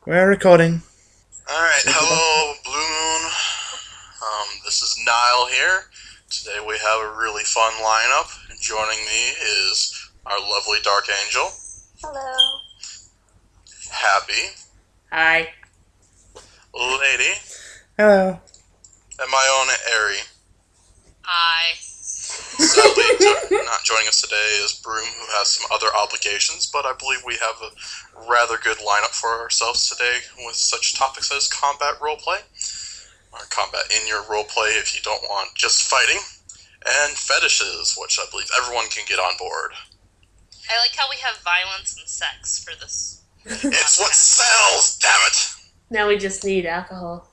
We're recording. Alright, hello Blue Moon. This is Niall here. Today we have a really fun lineup. Joining me is our lovely Dark Angel. Hello. Happy. Hi. Lady. Hello. And my own Airy. Hi. Sadly, not joining us today is Broom, who has some other obligations, but I believe we have a rather good lineup for ourselves today with such topics as combat roleplay, or combat in your roleplay if you don't want just fighting, and fetishes, which I believe everyone can get on board. I like how we have violence and sex for this. It's what sells, damn it! Now we just need alcohol.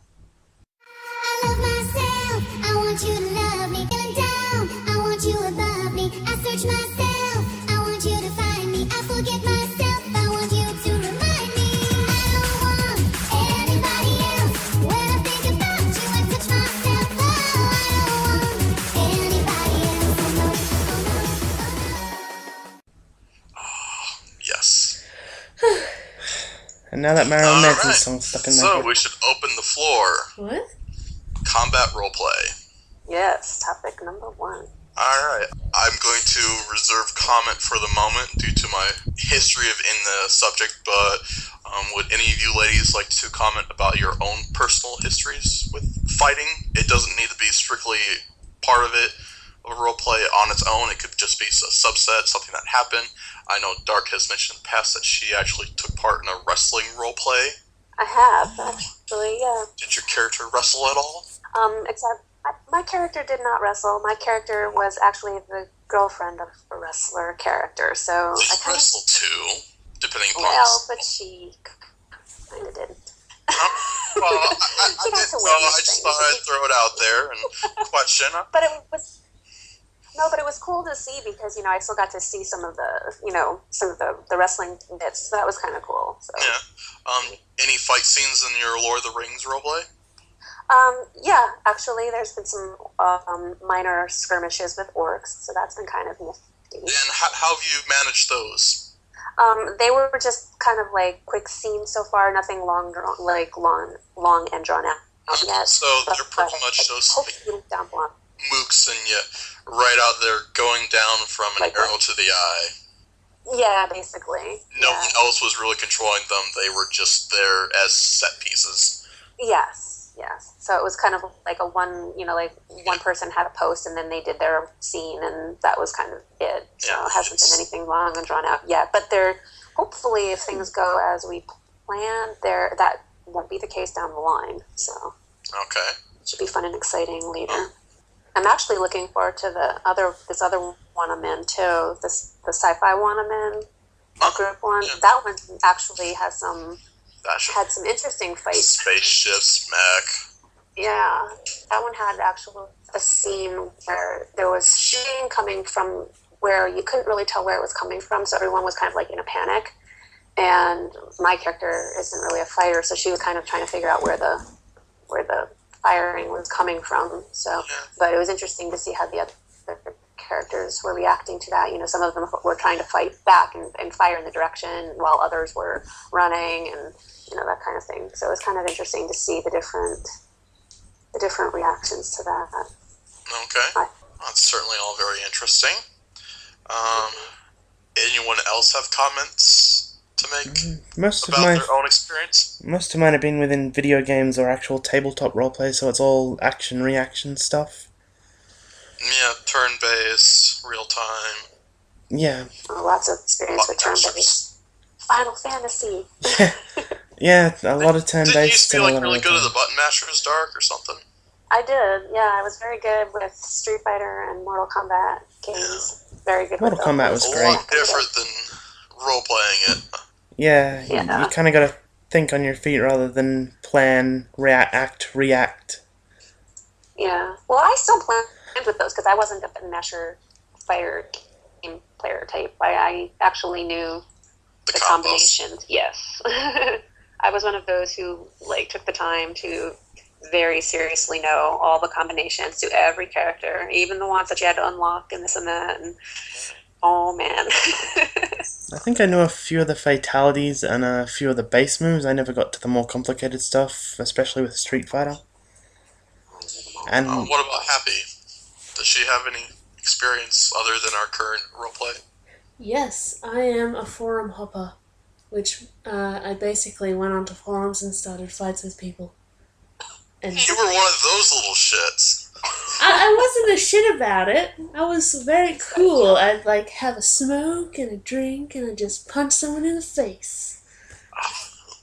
I love myself. I want you to love me. Feeling down. I want you above me. I search myself. I want you to find me. I forget myself. I want you to remind me. I don't want anybody else. When I think about you, I touch myself. Oh, I don't want anybody else. Yes. And now that Marilyn Manson Alright, song's stuck in my so head. we should open the floor. What? Combat roleplay. Yes, topic number 1. Alright, I'm going to reserve comment for the moment due to my history in the subject, but would any of you ladies like to comment about your own personal histories with fighting? It doesn't need to be strictly part of it, of roleplay on its own. It could just be a subset, something that happened. I know Dark has mentioned in the past that she actually took part in a wrestling roleplay. I have, actually, yeah. Did your character wrestle at all? Except my character did not wrestle. My character was actually the girlfriend of a wrestler character, so Did I kind of... wrestle too, depending upon... Well, but she kind of didn't. Well, She got to I witness just things. thought I'd throw it out there and question. But it was... No, but it was cool to see because, I still got to see some of the, the wrestling bits. So that was kind of cool. So. Yeah. Any fight scenes in your Lord of the Rings roleplay? Yeah, actually, there's been some minor skirmishes with orcs, so that's been kind of nifty. And how have you managed those? They were just kind of like quick scenes so far, nothing long and drawn out yet. So they're pretty much those hopefully down below. mooks and you right out there going down from an Like arrow what? to the eye. Yeah, basically. No one else was really controlling them. They were just there as set pieces. Yes. So it was kind of like one person had a post and then they did their scene and that was kind of it. So Yeah, it hasn't been anything long and drawn out yet. But hopefully if things go as we planned, that won't be the case down the line. So Okay. it should be fun and exciting later. I'm actually looking forward to this other one I'm in too. The sci-fi one I'm in, the group one. Yeah. That one actually had some interesting fights. Spaceships, mech. Yeah, that one had a scene where there was shooting coming from where you couldn't really tell where it was coming from, so everyone was kind of like in a panic. And my character isn't really a fighter, so she was kind of trying to figure out where the firing was coming from. So, but it was interesting to see how the other characters were reacting to that. Some of them were trying to fight back and fire in the direction, while others were running, and that kind of thing. So it was kind of interesting to see the different reactions to that. Okay. That's certainly all very interesting. Anyone else have comments to make about their own experience? Most of mine have been within video games or actual tabletop roleplay, so it's all action-reaction stuff. Yeah, turn-based, real-time. Yeah. Lots of experience with turn-based. Final Fantasy. Yeah, a lot of turn-based. Didn't you used to be and a lot really of good at the button mashers, Dark, or something? I did, yeah. I was very good with Street Fighter and Mortal Kombat games. Very good Mortal with Kombat those. was A great. lot different than role-playing it. Yeah, Yeah. you kind of got to think on your feet rather than plan, react. Yeah. Well, I still planned with those because I wasn't a button masher fighter game player type. I actually knew the combinations. Yes. I was one of those who took the time to very seriously know all the combinations to every character, even the ones that you had to unlock and this and that. And Oh man. I think I know a few of the fatalities and a few of the base moves. I never got to the more complicated stuff, especially with Street Fighter. And What about Happy? Does she have any experience other than our current roleplay? Yes, I am a forum hopper, which I basically went onto forums and started fights with people. And You were one of those little shits. I wasn't a shit about it. I was very cool. I'd like have a smoke and a drink and I'd just punch someone in the face.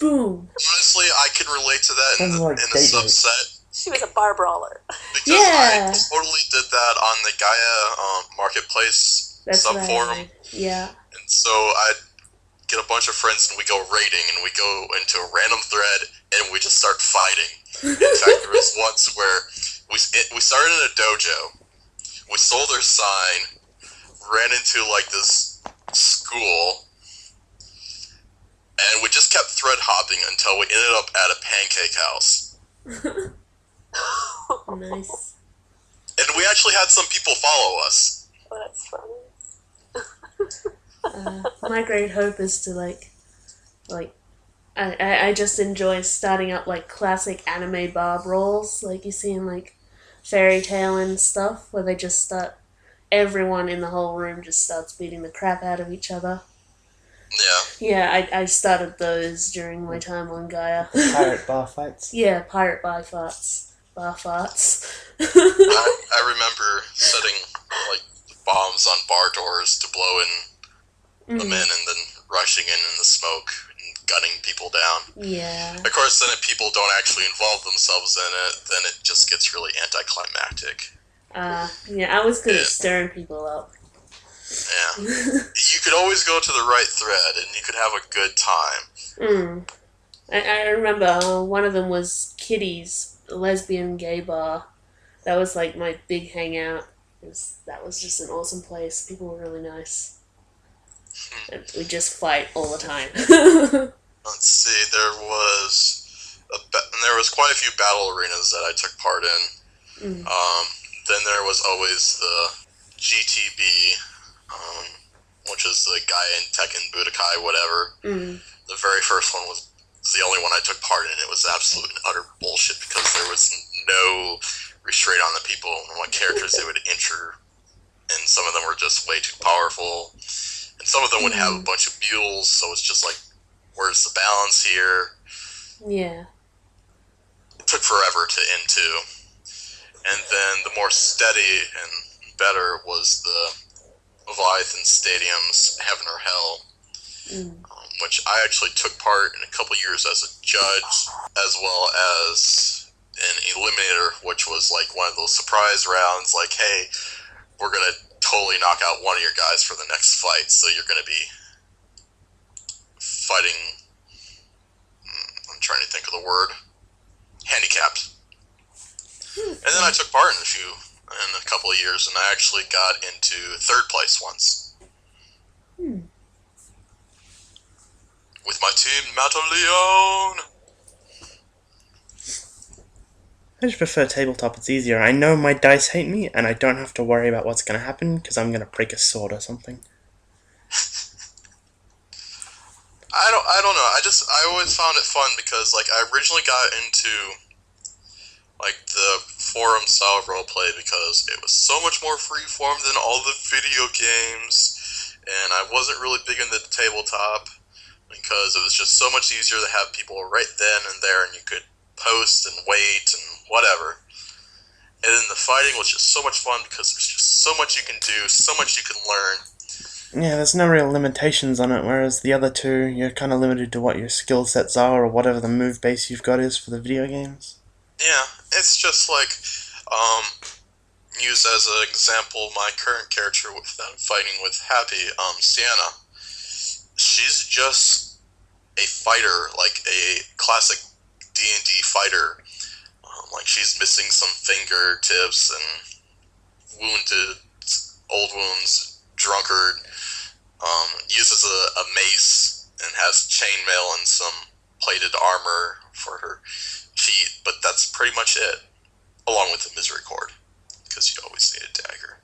Boom. Honestly, I can relate to that in Sounds the, like in the date rape. subset. She was a bar brawler. Because Yeah. I totally did that on the Gaia Marketplace That's sub-forum. right. Yeah. And so I'd get a bunch of friends and we go raiding and we go into a random thread and we just start fighting. In fact, there was once where we started in a dojo, we stole their sign, ran into like this school, and we just kept thread hopping until we ended up at a pancake house. Nice. And we actually had some people follow us. Oh, that's funny. My great hope is to I just enjoy starting up like classic anime bar brawls like you see in like Fairy Tail and stuff where they just start everyone in the whole room just starts beating the crap out of each other. Yeah. Yeah, I started those during my time on Gaia. pirate bar fights. Yeah, pirate bar farts. Bar farts. I remember setting like bombs on bar doors to blow in them in and then rushing in the smoke and gunning people down. Yeah. Of course, then if people don't actually involve themselves in it, then it just gets really anticlimactic. Yeah, I was good at stirring people up. Yeah. You could always go to the right thread and you could have a good time. I remember one of them was Kitty's lesbian gay bar. That was like my big hangout. That was just an awesome place. People were really nice. And we just fight all the time. Let's see, there was quite a few battle arenas that I took part in. Then there was always the GTB, which is the Gaia and Tekken Budokai, whatever. The very first one was the only one I took part in. It was absolute and utter bullshit because there was no restraint on the people and what characters they would enter, and some of them were just way too powerful, and some of them would have a bunch of mules, so it's just like, where's the balance here? Yeah. It took forever to end too. And then the more steady and better was the Leviathan Stadium's Heaven or Hell, which I actually took part in a couple years as a judge, as well as an eliminator, which was like one of those surprise rounds, like, hey, we're going to totally knock out one of your guys for the next fight, so you're going to be fighting, I'm trying to think of the word, handicapped. And then I took part in a couple of years, and I actually got into third place once. With my team, Mataleon! I just prefer tabletop, it's easier. I know my dice hate me, and I don't have to worry about what's going to happen, because I'm going to break a sword or something. I don't know, I always found it fun, because, like, I originally got into, like, the forum style roleplay because it was so much more freeform than all the video games, and I wasn't really big into the tabletop, because it was just so much easier to have people right then and there, and you could post and wait and whatever. And then the fighting was just so much fun because there's just so much you can do, so much you can learn. Yeah, there's no real limitations on it, whereas the other two, you're kind of limited to what your skill sets are or whatever the move base you've got is for the video games. Yeah, it's just like, use as an example my current character that I'm fighting with, Happy, Sienna. She's just a fighter, like a classic D&D fighter. Like, she's missing some fingertips and wounded, old wounds, drunkard, uses a mace and has chainmail and some plated armor for her feet, but that's pretty much it, along with the misery cord, because you always need a dagger.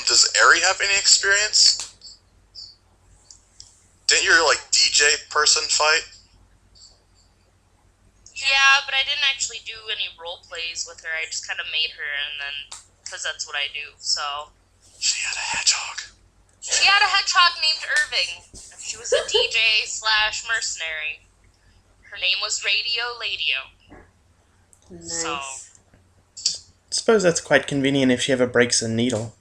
Does Ari have any experience? Didn't your DJ person fight? Yeah, but I didn't actually do any role plays with her. I just kind of made her, and then because that's what I do. So She had a hedgehog. she had a hedgehog named Irving. She was a DJ / mercenary. Her name was Radio Ladio. Nice. Suppose that's quite convenient if she ever breaks a needle.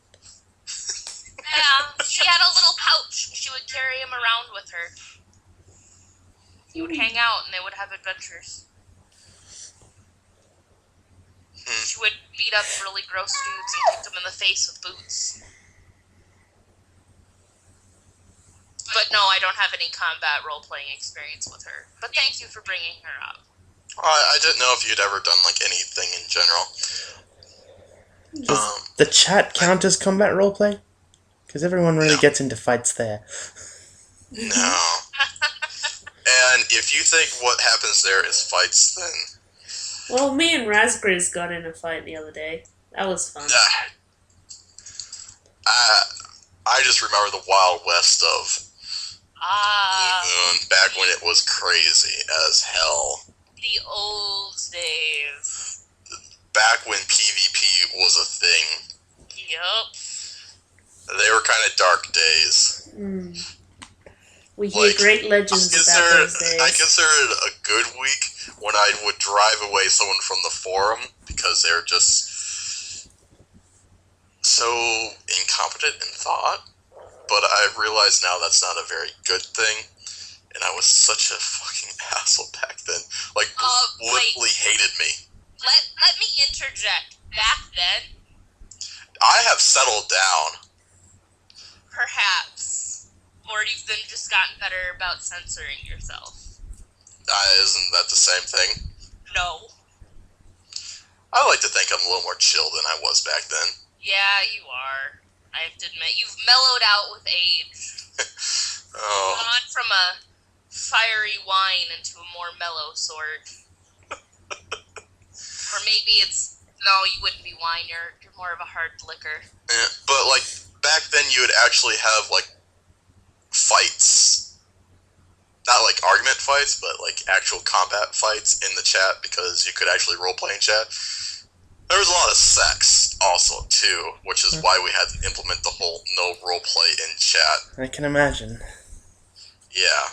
Yeah, she had a little pouch. She would carry him around with her. He would hang out, and they would have adventures. She would beat up really gross dudes and kick them in the face with boots. But no, I don't have any combat role-playing experience with her. But thank you for bringing her up. I didn't know if you'd ever done anything in general. Does the chat count as combat roleplay? Because everyone really gets into fights there. No. And if you think what happens there is fights, then Well, me and Raspberries got in a fight the other day. That was fun. I just remember the Wild West of back when it was crazy as hell. The old days. Back when PvP was a thing. Yup. They were kind of dark days. We hear great legends about those days. I consider it a good week when I would drive away someone from the forum because they're just so incompetent in thought. But I realize now that's not a very good thing. And I was such a fucking asshole back then. Literally hated me. Let me interject. Back then, I have settled down. perhaps, or you've then just gotten better about censoring yourself. Isn't that the same thing? No. I like to think I'm a little more chill than I was back then. Yeah, you are. I have to admit, you've mellowed out with age. Oh. Gone from a fiery wine into a more mellow sort. Or maybe no, you wouldn't be wine, you're more of a hard liquor. Yeah, but back then you would actually have fights. Not argument fights, but actual combat fights in the chat because you could actually roleplay in chat. There was a lot of sex also too, which is why we had to implement the whole no roleplay in chat. I can imagine. Yeah.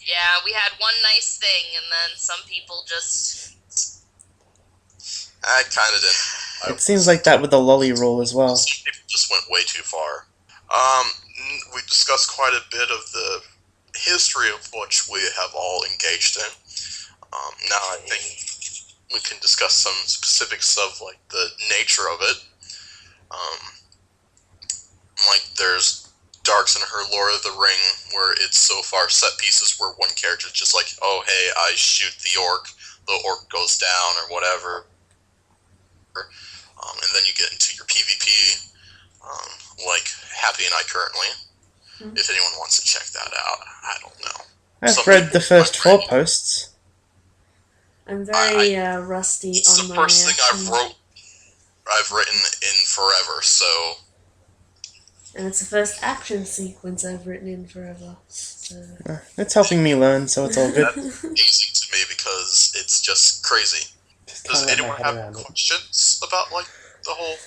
Yeah, we had one nice thing, and then some people just... I kind of didn't. It seems like that with the lolly rule as well. Some people just went way too far. We discussed quite a bit of the history of which we have all engaged in. Now I think we can discuss some specifics of the nature of it. There's darks in her Lord of the Ring where it's so far set pieces where one character's just oh hey, I shoot the orc goes down or whatever. And then you get into your PvP, Happy and I currently. If anyone wants to check that out, I don't know. I've read the first 4 posts. I'm very rusty It's on the my first thing action. I've written in forever, so... And it's the first action sequence I've written in forever. So. It's helping me learn, so it's all good. That's amazing to me because it's just crazy. Just Does can't wrap my anyone head have around it. questions about the whole...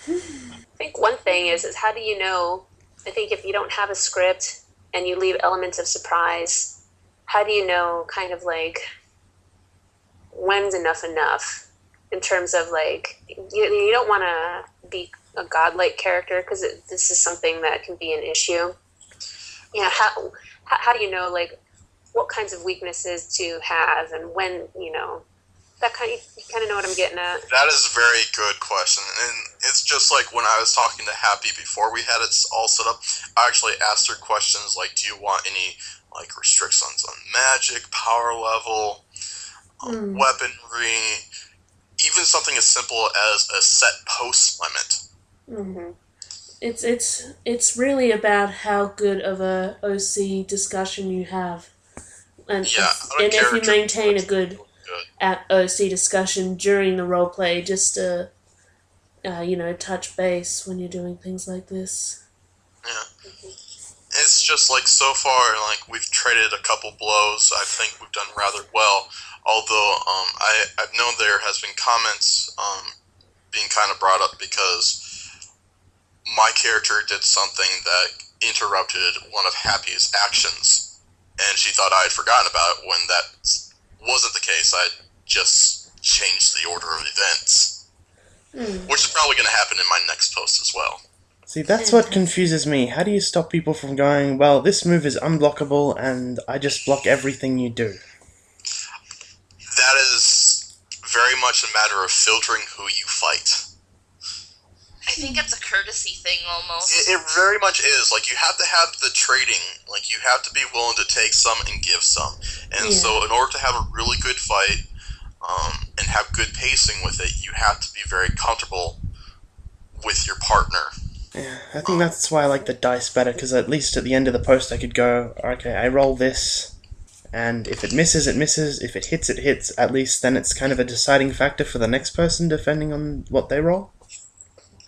I think one thing is how do you know? I think if you don't have a script and you leave elements of surprise, how do you know kind of when's enough in terms of you don't want to be a godlike character because this is something that can be an issue. How do you know what kinds of weaknesses to have and when that you kind of know what I'm getting at. That is a very good question, and it's just when I was talking to Happy before we had it all set up, I actually asked her questions do you want any restrictions on magic, power level, weaponry, even something as simple as a set post limit. It's really about how good of a OC discussion you have, and if you maintain a good OC discussion during the roleplay, just to touch base when you're doing things like this. Yeah. It's just like so far, like we've traded a couple blows. I think we've done rather well. Although I've known there has been comments being kind of brought up because my character did something that interrupted one of Happy's actions, and she thought I had forgotten about it when that wasn't the case. I just changed the order of events, which is probably going to happen in my next post as well. See, that's what confuses me. How do you stop people from going, well, this move is unblockable and I just block everything you do? That is very much a matter of filtering who you fight. I think it's a courtesy thing almost. It very much is. Like, you have to have the trading. Like, you have to be willing to take some and give some. And so in order to have a really good fight and have good pacing with it, you have to be very comfortable with your partner. Yeah, I think that's why I like the dice better, because at least at the end of the post I could go, okay, I roll this, and if it misses, it misses. If it hits, it hits. At least then it's kind of a deciding factor for the next person, depending on what they roll.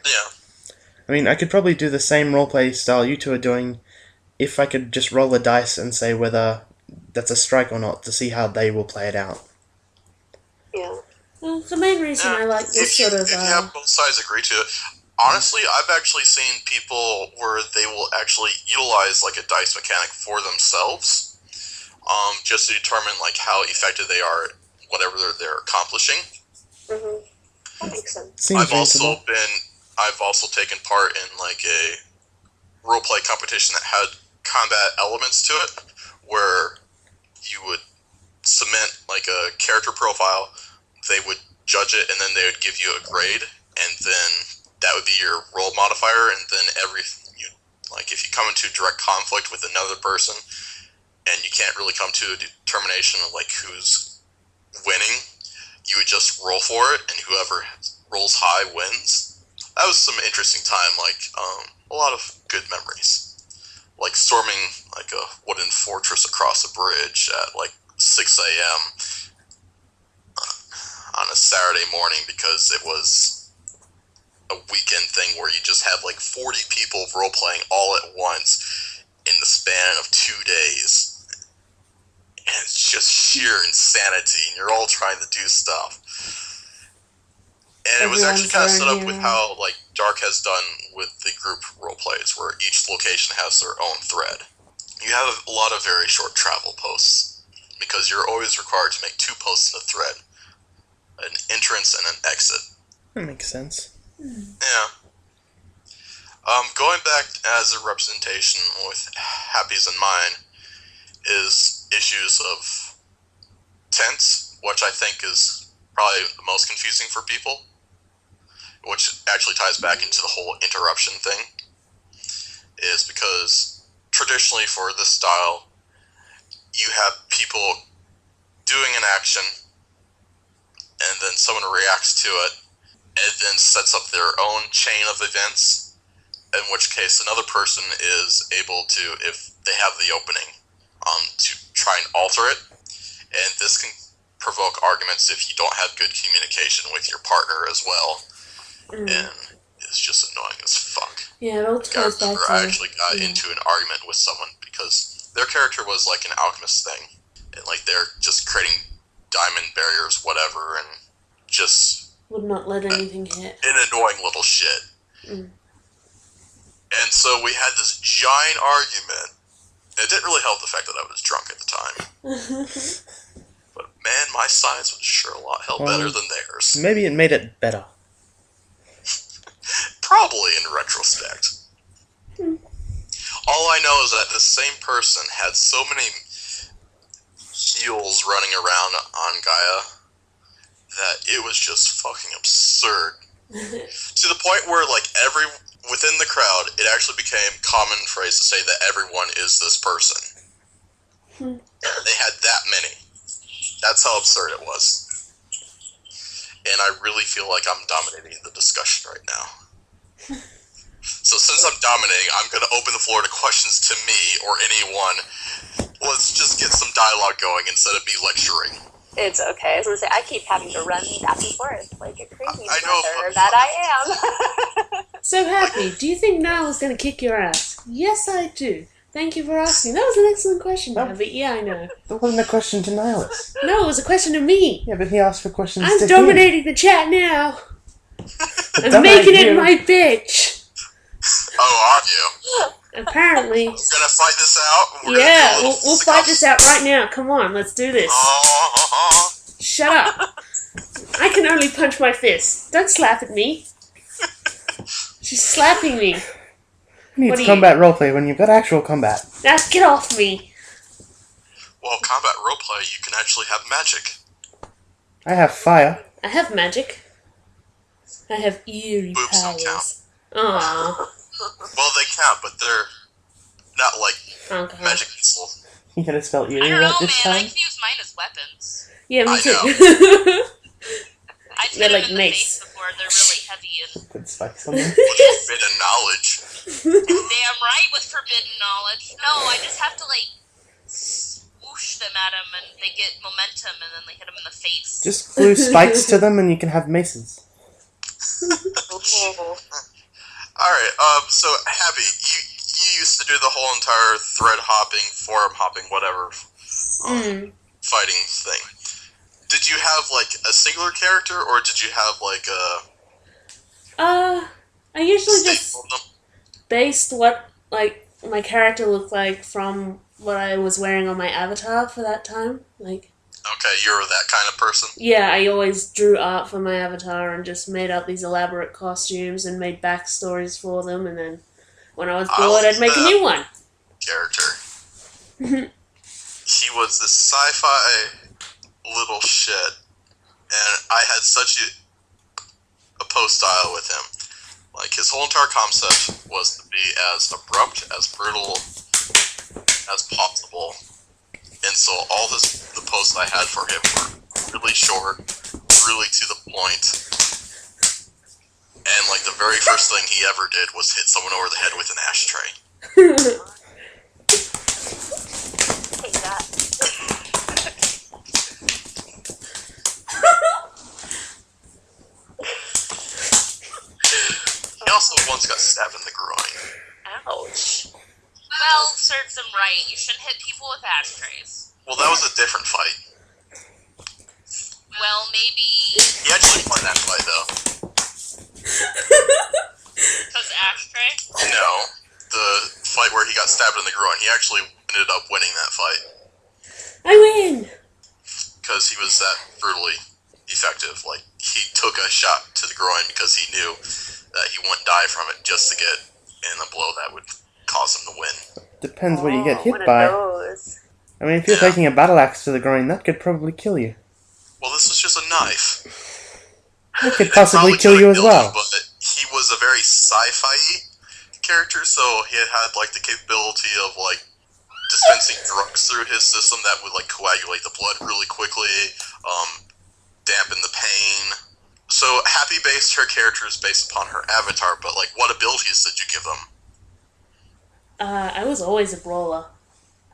Yeah. I mean, I could probably do the same roleplay style you two are doing if I could just roll a dice and say whether that's a strike or not to see how they will play it out. Yeah. Well, the main reason I like this if sort of... you have both sides agree to it. Honestly, I've actually seen people where they will actually utilize like a dice mechanic for themselves, just to determine like how effective they are at whatever they're accomplishing. Mm-hmm. That makes sense. Seems reasonable. I've also taken part in like a roleplay competition that had combat elements to it, where you would submit like a character profile, they would judge it, and then they would give you a grade, and then that would be your roll modifier, and then if you come into direct conflict with another person, and you can't really come to a determination of like who's winning, you would just roll for it, and whoever rolls high wins. That was some interesting time, like a lot of good memories. Like storming like a wooden fortress across a bridge at like 6 a.m. On a Saturday morning because it was a weekend thing where you just have like 40 people role-playing all at once in the span of 2 days. And it's just sheer insanity, and you're all trying to do stuff. And it was actually kind of set up with how like Dark has done with the group roleplays, where each location has their own thread. You have a lot of very short travel posts, because you're always required to make 2 posts in a thread. An entrance and an exit. That makes sense. Yeah. Going back as a representation with Happy's and mine is issues of tense, which I think is probably the most confusing for people, which actually ties back into the whole interruption thing, is because traditionally for this style, you have people doing an action, and then someone reacts to it, and then sets up their own chain of events, in which case another person is able to, if they have the opening, to try and alter it. And this can provoke arguments if you don't have good communication with your partner as well. And it's just annoying as fuck. Yeah, it all ties back to... I actually got into an argument with someone because their character was like an alchemist thing. And like they're just creating diamond barriers, whatever, and just... would not let anything hit. An annoying little shit. And so we had this giant argument. It didn't really help the fact that I was drunk at the time. But man, my science was sure a lot better than theirs. Maybe it made it better. Probably in retrospect. All I know is that the same person had so many heels running around on Gaia that it was just fucking absurd. To the point where, like, within the crowd, it actually became common phrase to say that everyone is this person. They had that many. That's how absurd it was. And I really feel like I'm dominating the discussion right now. So since I'm dominating, I'm going to open the floor to questions to me or anyone. Let's just get some dialogue going instead of me lecturing. It's okay. I was gonna say I keep having to run back and forth like a crazy I know, mother but- that I am. So Happy, do you think Niall is going to kick your ass? Yes, I do. Thank you for asking. That was an excellent question, Oh. Happy. Yeah, I know. That wasn't a question to Nihilus. No, it was a question to me. Yeah, but he asked for questions I'm to dominating the chat now. I'm Dominate making it you. my bitch. Oh, are you? Apparently. We're gonna fight this out? We're Yeah, gonna do we'll fight this out right now. Come on, let's do this. Shut up. I can only punch my fist. Don't slap at me. She's slapping me. Who What needs do combat roleplay when you've got actual combat? Now get off me. Well, combat roleplay, you can actually have magic. I have fire. I have magic. I have eerie Boobs don't powers. Aww. Well, they count, but they're not like Okay. magic missile. You gotta spell I eerie don't right know, this man. I time? can use mine as weapons. Yeah, me I too. I've They're hit like them in mace. the face before. They're really heavy and Put spikes on them. With forbidden knowledge. damn right with forbidden knowledge. No, I just have to like swoosh them at them and they get momentum and then they hit them in the face. Just glue spikes to them and you can have maces. Alright, so, Happy, you used to do the whole entire thread hopping, forum hopping, whatever, fighting thing. Did you have, like, a singular character, or did you have, like, a I usually just staple of them? based what like my character looked like from what I was wearing on my avatar for that time. Like, Okay, you're that kind of person. yeah, I always drew art for my avatar and just made up these elaborate costumes and made backstories for them, and then when I was I bored, like I'd make a that. new one. Character. He was this sci-fi little shit, and I had such a post style with him. Like, his whole entire concept was to be as abrupt, as brutal as possible. And so all the posts I had for him were really short, really to the point. And, like, the very first thing he ever did was hit someone over the head with an ashtray. Take that. He also once got stabbed in the groin. Ouch. Well, serves them right. You shouldn't hit people with ashtrays. Well, that was a different fight. Well, maybe He actually won that fight, though. because ashtray. No, the fight where he got stabbed in the groin, he actually ended up winning that fight. I win. Because he was that brutally effective. Like, he took a shot to the groin because he knew that he wouldn't die from it just to get in a blow that would cause him to win. Depends what you get one hit of by. those. I mean, if you're Yeah. taking a battle axe to the groin, that could probably kill you. Well, this was just a knife. That could It possibly probably kill you could've as killed well. him, but he was a very sci-fi character, so he had, like, the capability of, like, dispensing drugs through his system that would, like, coagulate the blood really quickly, dampen the pain. So Happy based her characters based upon her avatar, but, like, what abilities did you give them? I was always a brawler.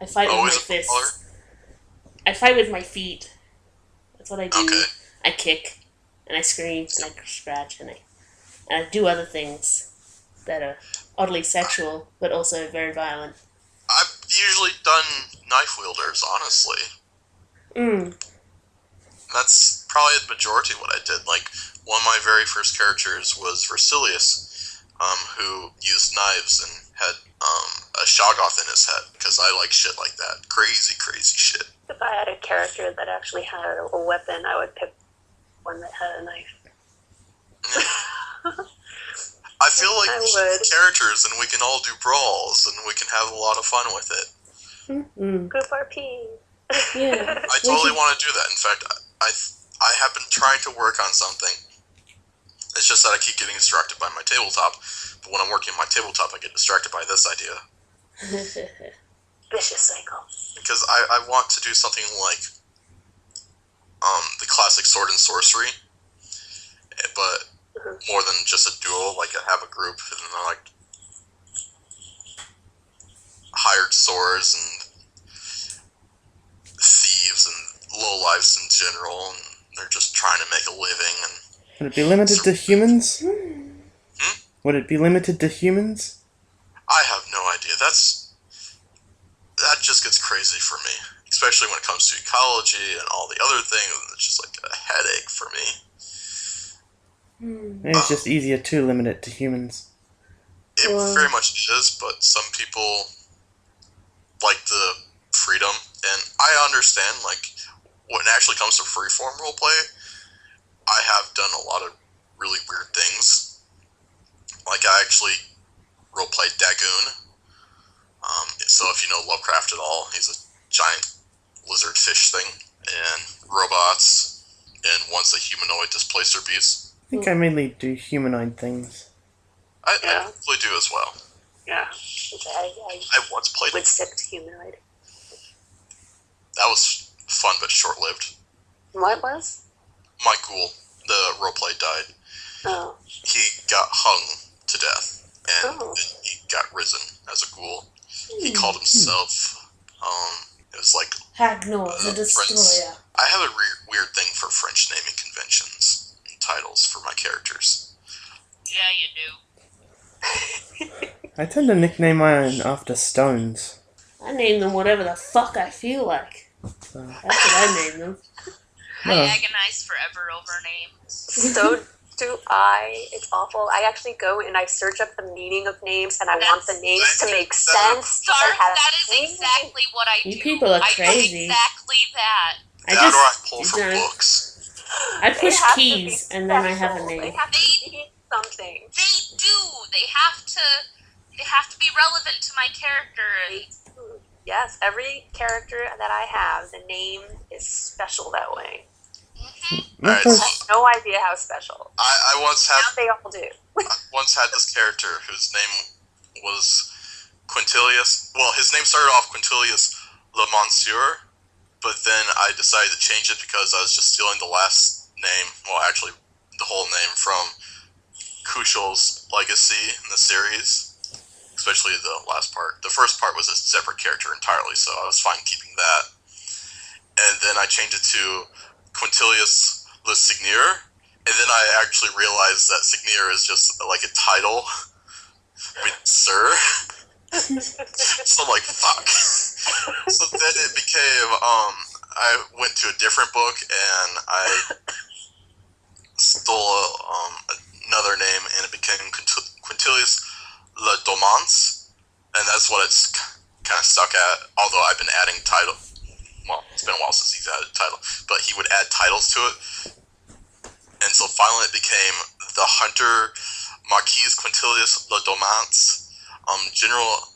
I fight Always with a my fists. brawler? I fight with my feet. That's what I do. Okay. I kick, and I scream, and I scratch, and I do other things that are oddly sexual, but also very violent. I've usually done knife wielders, honestly. That's probably the majority of what I did. Like, one of my very first characters was Versilius, who used knives and had a shoggoth in his head, because I like shit like that. Crazy, crazy shit. If I had a character that actually had a weapon, I would pick one that had a knife. I feel like I we should would. be characters, and we can all do brawls, and we can have a lot of fun with it. Group RP. Yeah. I totally want to do that. In fact, I have been trying to work on something. It's just that I keep getting distracted by my tabletop. But when I'm working on my tabletop, I get distracted by this idea. Vicious cycle. Because I want to do something like the classic sword and sorcery, but more than just a duel. Like, I have a group and they're like hired swords and thieves and lowlifes and general, and they're just trying to make a living. And Would it be limited to humans? Hmm? Would it be limited to humans? I have no idea. That just gets crazy for me, especially when it comes to ecology and all the other things. It's just like a headache for me. Maybe it's just easier to limit it to humans. It very much is, but some people like the freedom, and I understand, like, when it actually comes to freeform roleplay, I have done a lot of really weird things. Like, I actually roleplayed Dagoon. So if you know Lovecraft at all, he's a giant lizard fish thing, and robots, and once a humanoid displacer beast. I think I mainly do humanoid things. I probably do as well. Yeah. I once played With sipped humanoid. That was fun but short-lived. What was? My ghoul, the roleplay, died. Oh. He got hung to death, and Oh. then he got risen as a ghoul. He called himself, it was like... Hagnor, the Destroyer. I have a weird thing for French naming conventions and titles for my characters. Yeah, you do. I tend to nickname mine after stones. I name them whatever the fuck I feel like. So, That's what I name them. No. I agonize forever over names. So do I. It's awful. I actually go and I search up the meaning of names, and I want the names to make sense. Dark, and have that is meaning. exactly what I do. You people are I crazy. do exactly that. I That or I just pull from books. I They push have to keys be and then I have a special. They name. have to mean something. They do. They have to be relevant to my character. And Yes, every character that I have, the name is special that way. my Alright, first- I have no idea how special. I once Now had they all do. this character whose name was Quintilius. Well, his name started off Quintilius Le Monsieur, but then I decided to change it because I was just stealing the last name, well, actually, the whole name from Kushal's legacy in the series, especially the last part. The first part was a separate character entirely, so I was fine keeping that. And then I changed it to Quintilius Le Signier, and then I actually realized that Signier is just like a title. I mean, sir. So I'm like, fuck. So then it became, I went to a different book and I stole another name, and it became Quintilius Le Domance, and that's what it's kind of stuck at, although I've been adding title. Well, it's been a while since he's added title, but he would add titles to it. And so finally it became the Hunter Marquis Quintilius Le Domance, General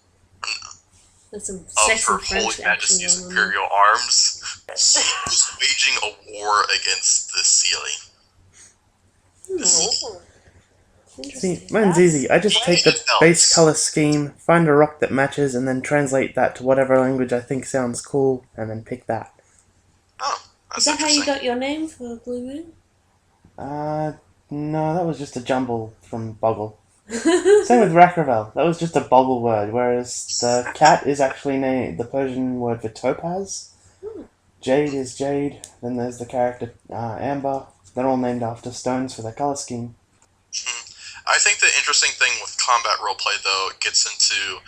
There's some of sexy Her French Holy action Majesty's going on there. Imperial Arms, was waging a war against the Sealy. Ooh. See, Interesting. mine's easy. I just take the base color scheme, find a rock that matches, and then translate that to whatever language I think sounds cool, and then pick that. Oh, Is that's that how you interesting. got your name for Blue Moon? No, that was just a jumble from Boggle. Same with Rakravel. That was just a Boggle word, whereas the cat is actually the Persian word for topaz. Jade is jade. Then there's the character Amber. They're all named after stones for their color scheme. I think the interesting thing with combat roleplay, though, it gets into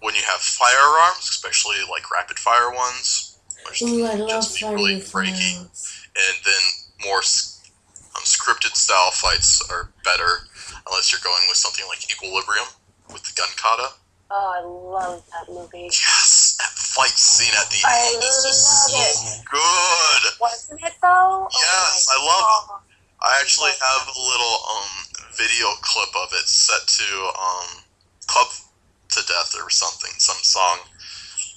when you have firearms, especially like rapid fire ones, which Ooh, I can love just be fighting really with breaky, firearms. and then more scripted style fights are better, unless you're going with something like Equilibrium with the gun kata. Oh, I love that movie. Yes, that fight scene at the I end is just love so good. Wasn't it though? Yes, oh I love it. God. I actually have a little video clip of it set to Club to Death or something, some song,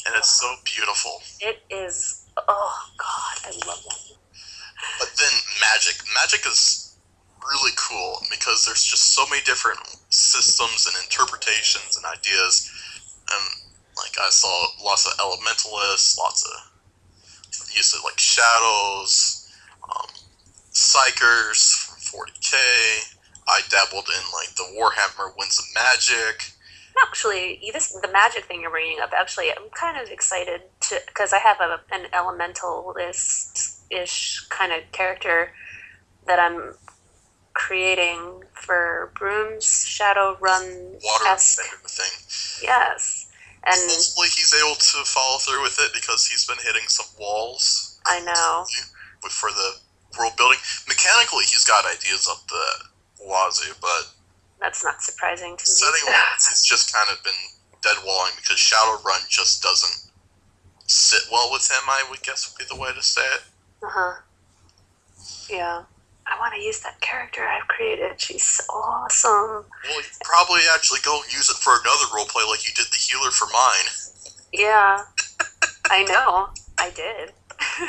and it's so beautiful. It is. Oh God, I love that. But then magic is really cool because there's just so many different systems and interpretations and ideas, and like I saw lots of elementalists, lots of use of like shadows, psychers from 40k. I dabbled in like the Warhammer Winds of Magic. Actually, the magic thing you're bringing up. Actually, I'm kind of excited to because I have an elementalist ish kind of character that I'm creating for Broom's Shadowrun Water esque. thing. Yes. And hopefully he's able to follow through with it because he's been hitting some walls. I know. For the world building. Mechanically, he's got ideas up the wazoo, but that's not surprising to me. Setting wise, he's just kind of been dead walling because Shadowrun just doesn't sit well with him, I would guess would be the way to say it. Yeah. I want to use that character I've created. She's so awesome. Well, you could probably actually go and use it for another roleplay like you did the healer for mine. Yeah. I know. I did. I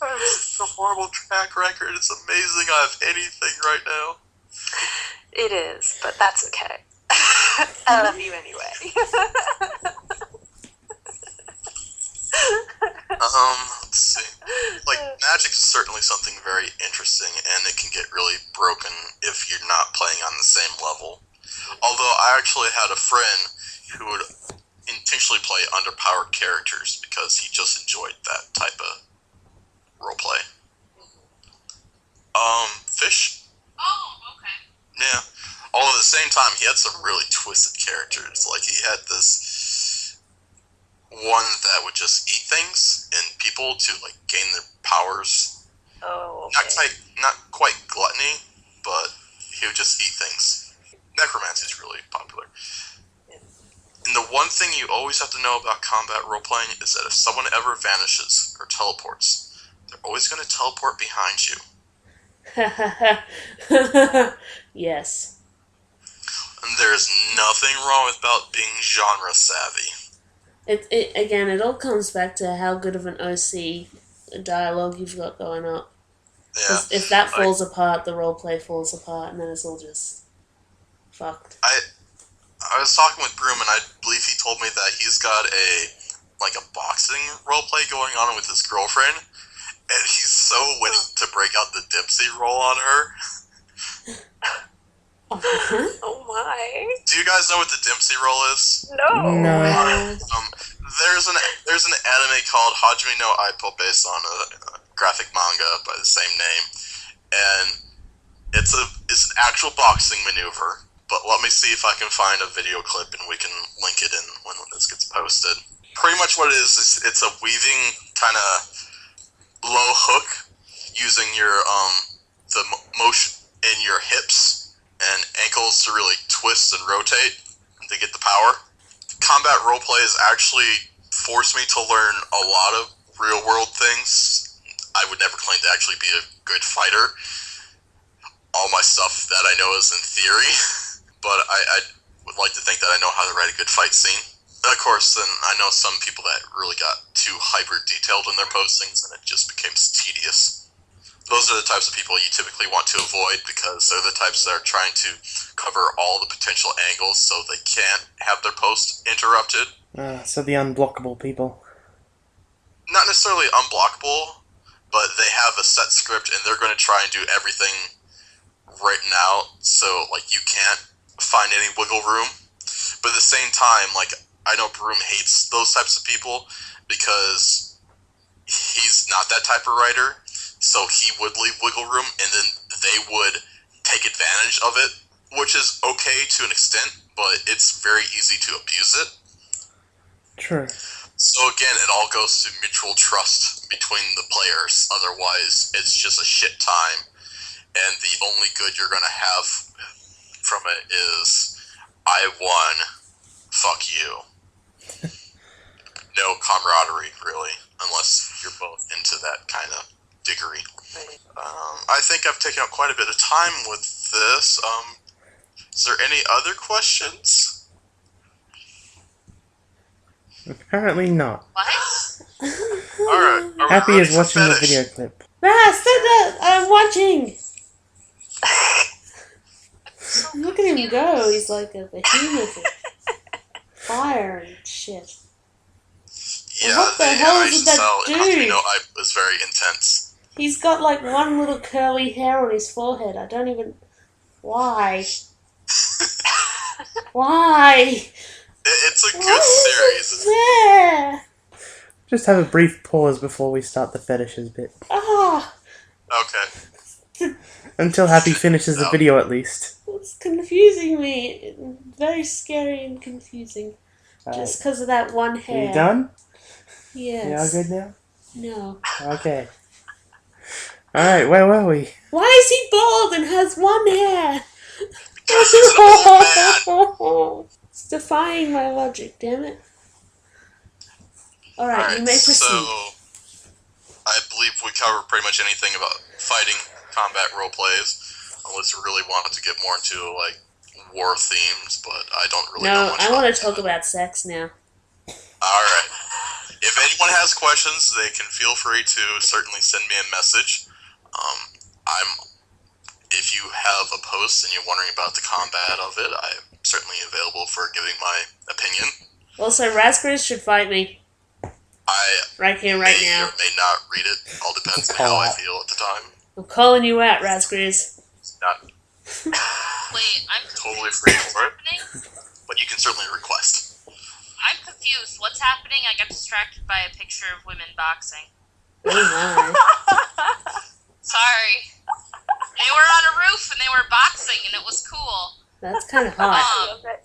have such a horrible track record. It's amazing I have anything right now. It is, but that's okay. I love you anyway. Let's see. Like, magic is certainly something very interesting, and it can get really broken if you're not playing on the same level. Although I actually had a friend who would intentionally play underpowered characters because he just enjoyed that type of roleplay. Fish? Oh, okay. Yeah. All at the same time, he had some really twisted characters. Like, he had this one that would just eat things and people to, like, gain their powers. Oh, okay. Not quite gluttony, but he would just eat things. Necromancy is really popular. And the one thing you always have to know about combat role-playing is that if someone ever vanishes or teleports, they're always going to teleport behind you. Yes. And there's nothing wrong about being genre savvy. It all comes back to how good of an OC dialogue you've got going up. Yeah. If that falls apart, the roleplay falls apart, and then it's all just fucked. I was talking with Broom, and I believe he told me that he's got a boxing roleplay going on with his girlfriend, and he's so willing to break out the Dempsey roll on her. Oh my. Do you guys know what the Dempsey roll is? No. There's an anime called Hajime no Ippo based on a graphic manga by the same name, and it's an actual boxing maneuver. But let me see if I can find a video clip and we can link it in when this gets posted. Pretty much what it is it's a weaving kind of low hook using your the motion in your hips and ankles to really twist and rotate to get the power. Combat roleplay has actually forced me to learn a lot of real world things. I would never claim to actually be a good fighter. All my stuff that I know is in theory. But I would like to think that I know how to write a good fight scene. Of course, then I know some people that really got too hyper detailed in their postings and it just became tedious. Those are the types of people you typically want to avoid because they're the types that are trying to cover all the potential angles so they can't have their post interrupted. So the unblockable people. Not necessarily unblockable, but they have a set script and they're going to try and do everything written out so like you can't find any wiggle room. But at the same time, like, I know Broom hates those types of people because he's not that type of writer, so he would leave wiggle room and then they would take advantage of it, which is okay to an extent, but it's very easy to abuse it. True. So again, it all goes to mutual trust between the players, otherwise it's just a shit time, and the only good you're gonna have from it is, I won, fuck you. No camaraderie, really, unless you're both into that kind of degree. I think I've taken up quite a bit of time with this. Is there any other questions? Apparently not. What? Alright. Happy is watching the video clip. I'm watching! Look at him go, he's like a behemoth of fire and shit. Yeah, What the the hell animation is that style in dude? Hajime no Ippo is very intense. He's got like one little curly hair on his forehead. I don't even... Why? Why? It's a good Why is series. it there? Just have a brief pause before we start the fetishes bit. Ah, Okay. Until Happy finishes the video at least. it's confusing me. Very scary and confusing. Alright. Just because of that one Are hair. you done? Yes. You all good now? No. Okay. Alright, where were we? Why is he bald and has one hair? Because he's an old man. It's defying my logic, damn it. Alright, you may proceed. So I believe we covered pretty much anything about fighting, combat, role plays, unless you really wanted to get more into like war themes, but I don't really know No, much I about want to talk about sex now. Alright. If anyone has questions, they can feel free to certainly send me a message. If you have a post and you're wondering about the combat of it, I'm certainly available for giving my opinion. Also, Raspberries should fight me. I Right here, right may now. or may not read it. All depends on how I feel at the time. I'm calling you out, Raspberries. Not Wait, I'm totally confused. free What's for it, happening? but you can certainly request. I'm confused. What's happening? I got distracted by a picture of women boxing. Oh my. Sorry. They were on a roof and they were boxing and it was cool. That's kind of hot. I love it.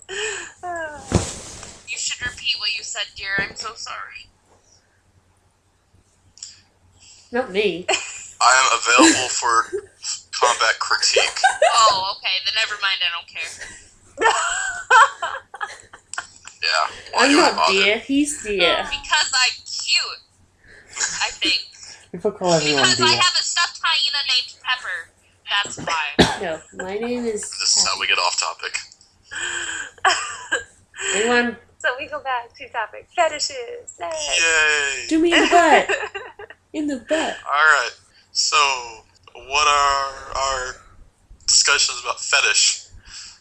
You should repeat what you said, dear. I'm so sorry. Not me. I am available for combat critique. Oh, okay. Then never mind. I don't care. Yeah. I'm you not bother. dear, he's dear. Because I'm cute. I think. People call everyone Because I dear. have a stuffed hyena named Pepper. That's why. No, my name is... This is how we get off topic. Anyone So we go back to topic fetishes. Yay. Yay! do me in the butt. In the butt. Alright, so what are our discussions about fetish?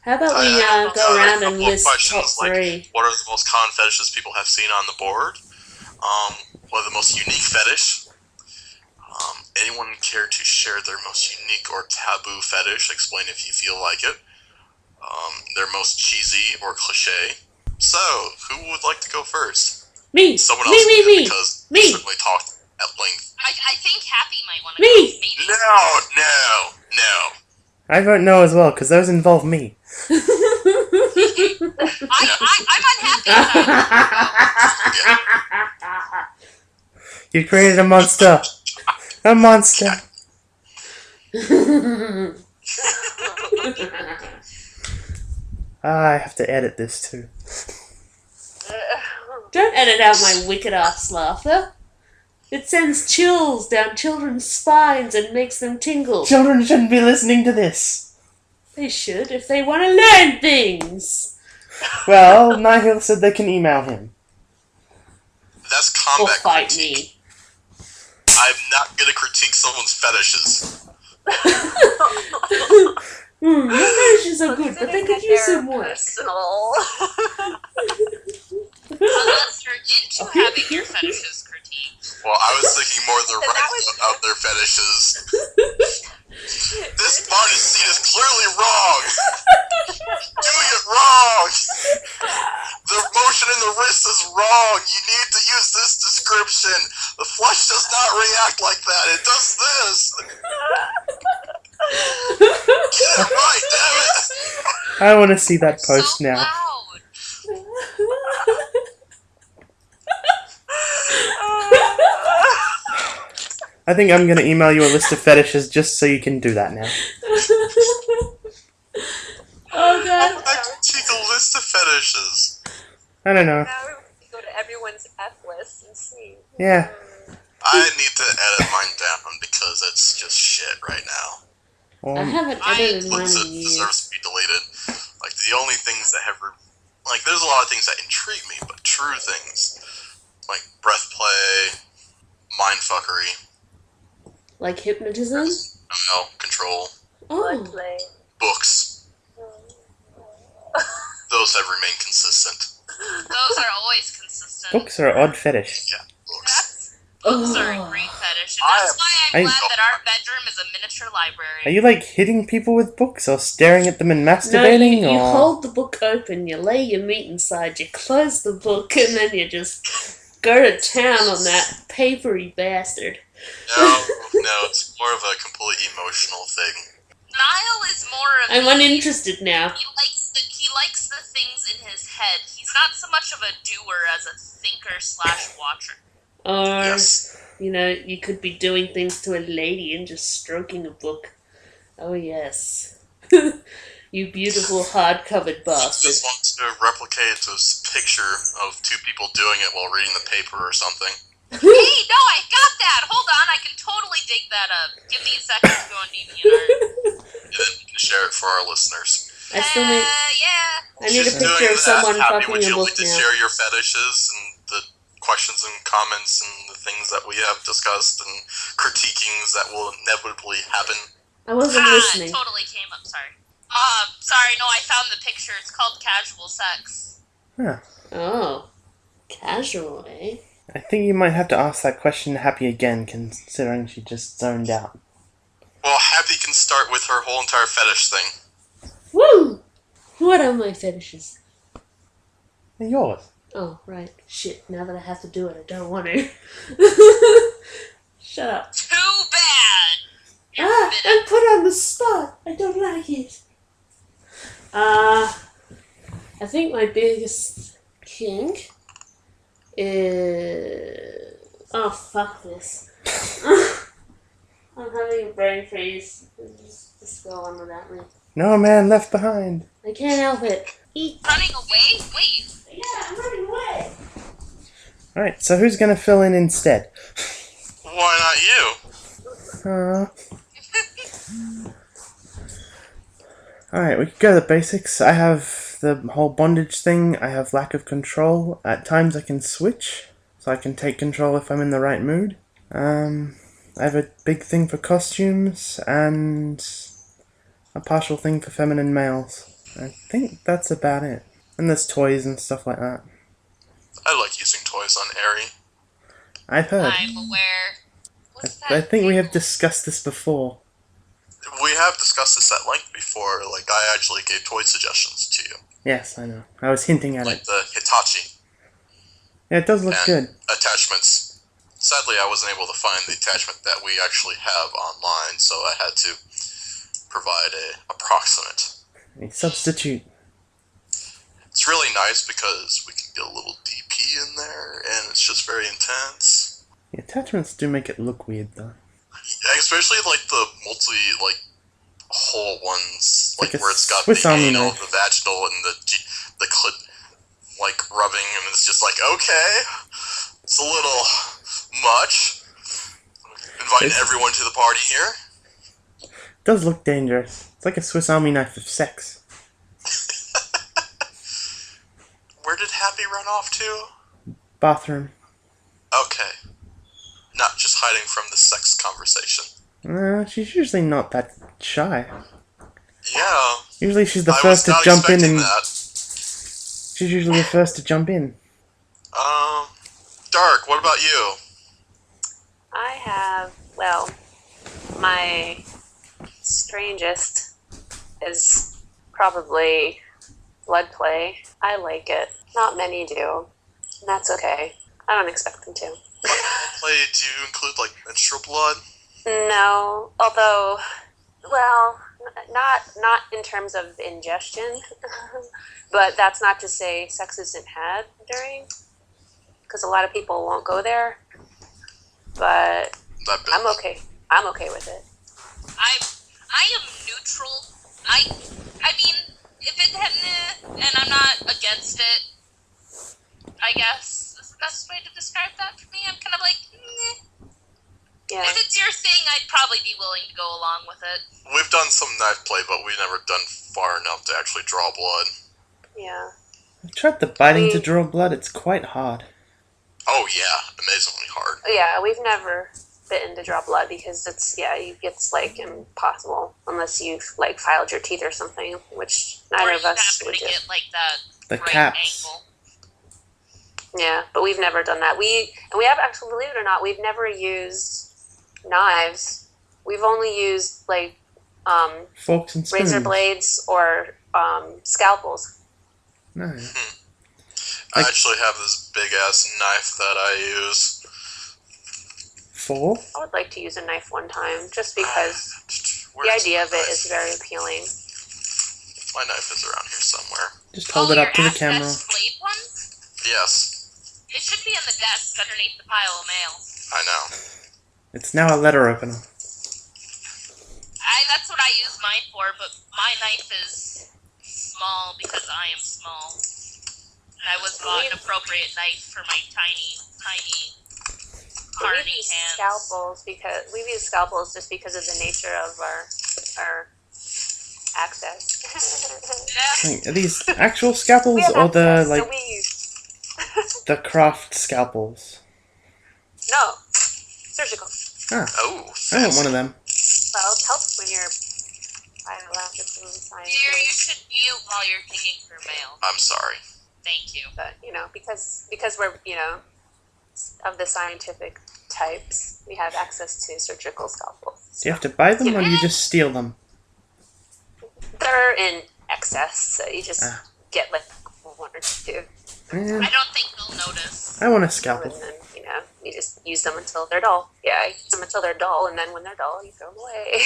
How about we I go around a and couple of list top questions, like, 3? what are the most common fetishes people have seen on the board? What are the most unique fetish? Anyone care to share their most unique or taboo fetish? Explain if you feel like it. Their most cheesy or cliche. So, who would like to go first? Me! Someone else me, can, me, me! because Me! we certainly talked at length. I think Happy might want to Me! go. Maybe. No. I vote no as well, because those involve me. I'm unhappy about it. You created a monster. A monster. I have to edit this too. Don't edit out my wicked ass laughter. It sends chills down children's spines and makes them tingle. Children shouldn't be listening to this. They should if they want to learn things. Well, Nihil said they can email him. That's Or combat fight critique. me. I'm not gonna critique someone's fetishes. Your fetishes are good, but they Considering could that use they're some work. personal. Unless you're into having your fetishes critiqued. Well, I was thinking more the That right was- foot of their fetishes. This body seat is clearly wrong. Doing it wrong. The motion in the wrist is wrong. You need to use this description. The flesh does not react like that. It does this. Get it right, damn it. I want to see that post So now. loud. I think I'm going to email you a list of fetishes just so you can do that now. Oh god. I critique a list of fetishes. I don't know. Now we go to everyone's F list and see. Yeah. I need to edit mine down because it's just shit right now. I Um, haven't edited mine Looks in it years. deserves to be deleted. Like, the only things that have... Like, there's a lot of things that intrigue me, but true things, like breath play, mindfuckery, Like hypnotism? control, Oh. Play. books, those have remained consistent. Those are always consistent. books are odd fetish. Yeah, books. Books are a Oh. great fetish, and that's why I'm I- glad that our bedroom is a miniature library. Are you like hitting people with books or staring at them and No, masturbating? you or... hold the book open, you lay your meat inside, you close the book, and then you just go to town on that papery bastard. No, it's more of a completely emotional thing. Niall is more of I'm uninterested now. he likes the things in his head. He's not so much of a doer as a thinker / watcher. Or, Yes. you could be doing things to a lady and just stroking a book. Oh, yes. You beautiful hard-covered bastard. Just wants to replicate this picture of two people doing it while reading the paper or something. Hey, no, I got that! Hold on, I can totally dig that up. Give me a second to go on DeviantArt. And then we can share it for our listeners. I still need, Yeah. I need a Just picture doing of someone that, Happy, fucking would a you book like to now. share your fetishes and the questions and comments and the things that we have discussed and critiquings that will inevitably happen? I wasn't listening. It totally came up, sorry. Sorry, no, I found the picture. It's called Casual Sex. Huh. Oh. Casual, eh? I think you might have to ask that question to Happy again, considering she just zoned out. Well, Happy can start with her whole entire fetish thing. Woo! What are my fetishes? They're yours. Oh, right. Shit, now that I have to do it, I don't want to. Shut up. Too bad! You're forbidden. I'm put on the spot. I don't like it. I think my biggest kink is... Oh, fuck this. I'm having a brain freeze. Just go on without me. No man left behind. I can't help it. Eat. Running away? Wait. Yeah, I'm running away. Alright, so who's gonna fill in instead? Why not you? Alright, we can go to the basics. I have the whole bondage thing. I have lack of control. At times I can switch, so I can take control if I'm in the right mood. I have a big thing for costumes, and a partial thing for feminine males. I think that's about it. And there's toys and stuff like that. I like using toys on Airy. I've heard. I'm aware. What's that? I think we have discussed this before. We have discussed this at length before. Like, I actually gave toy suggestions to you. Yes, I know. I was hinting at Like it. the Hitachi Yeah, it does look and good. attachments. Sadly, I wasn't able to find the attachment that we actually have online, so I had to provide a approximate. A substitute. It's really nice because we can get a little DP in there, and it's just very intense. The attachments do make it look weird, though. Especially like the multi-hole ones, Like like a where it's got Swiss the Army anal, knife. the vaginal, and the clit, like rubbing, and it's just like, okay, it's a little much. Inviting It's- everyone to the party here. It does look dangerous. It's like a Swiss Army knife of sex. Where did Happy run off to? Bathroom. Okay. Not just hiding from the sex conversation. She's usually not that shy. Yeah. Usually she's the I first was to not jump in expecting and... that. She's usually the first to jump in. Dark, what about you? I have, well, my strangest is probably blood play. I like it. Not many do. And that's okay. I don't expect them to. Play, do you include like menstrual blood? No, although, well, not in terms of ingestion, but that's not to say sex isn't had during, because a lot of people won't go there. But I'm okay. I'm okay with it. I am neutral. I mean, if it had, and I'm not against it, I guess is the best way to describe that for me. I'm kind of like, Yeah. If it's your thing, I'd probably be willing to go along with it. We've done some knife play, but we've never done far enough to actually draw blood. Yeah. I tried the biting to draw blood. It's quite hard. Oh yeah, amazingly hard. Yeah, we've never bitten to draw blood because it's like impossible unless you've like filed your teeth or something, which neither or of you us happen would to do. get like that The right caps. angle. Yeah, but we've never done that. We have actually, believe it or not, we've never used knives. We've only used like Forks and spoons. razor blades or scalpels. Nice. I actually have this big ass knife that I use. For? I would like to use a knife one time, just because the Where's idea my of it is knife? very appealing. My knife is around here somewhere. Just hold it your up to the SS camera. Blade ones? Yes, It should be in the desk underneath the pile of mail. I know. It's now a letter opener. That's what I use mine for, but my knife is small because I am small. And I was bought an appropriate knife for my tiny We've hardy used hands. we've used scalpels just because of the nature of our access. Yeah. Are these actual scalpels We have or the access, like so we use the craft scalpels? no surgical. Ah, Oh, I want one of them. Well, it helps when you're biological Dear, you scientist, should mute while you're digging through mail. I'm sorry. Thank you. but because we're of the scientific types, we have access to surgical scalpels. Do you have to buy them or do you just steal them? They're in excess, so you just Ah. get like one or two, I Eh, don't think they'll notice. I want a and scalpel. then you just use them until they're dull. Yeah, you use them until they're dull, and then when they're dull, you throw them away.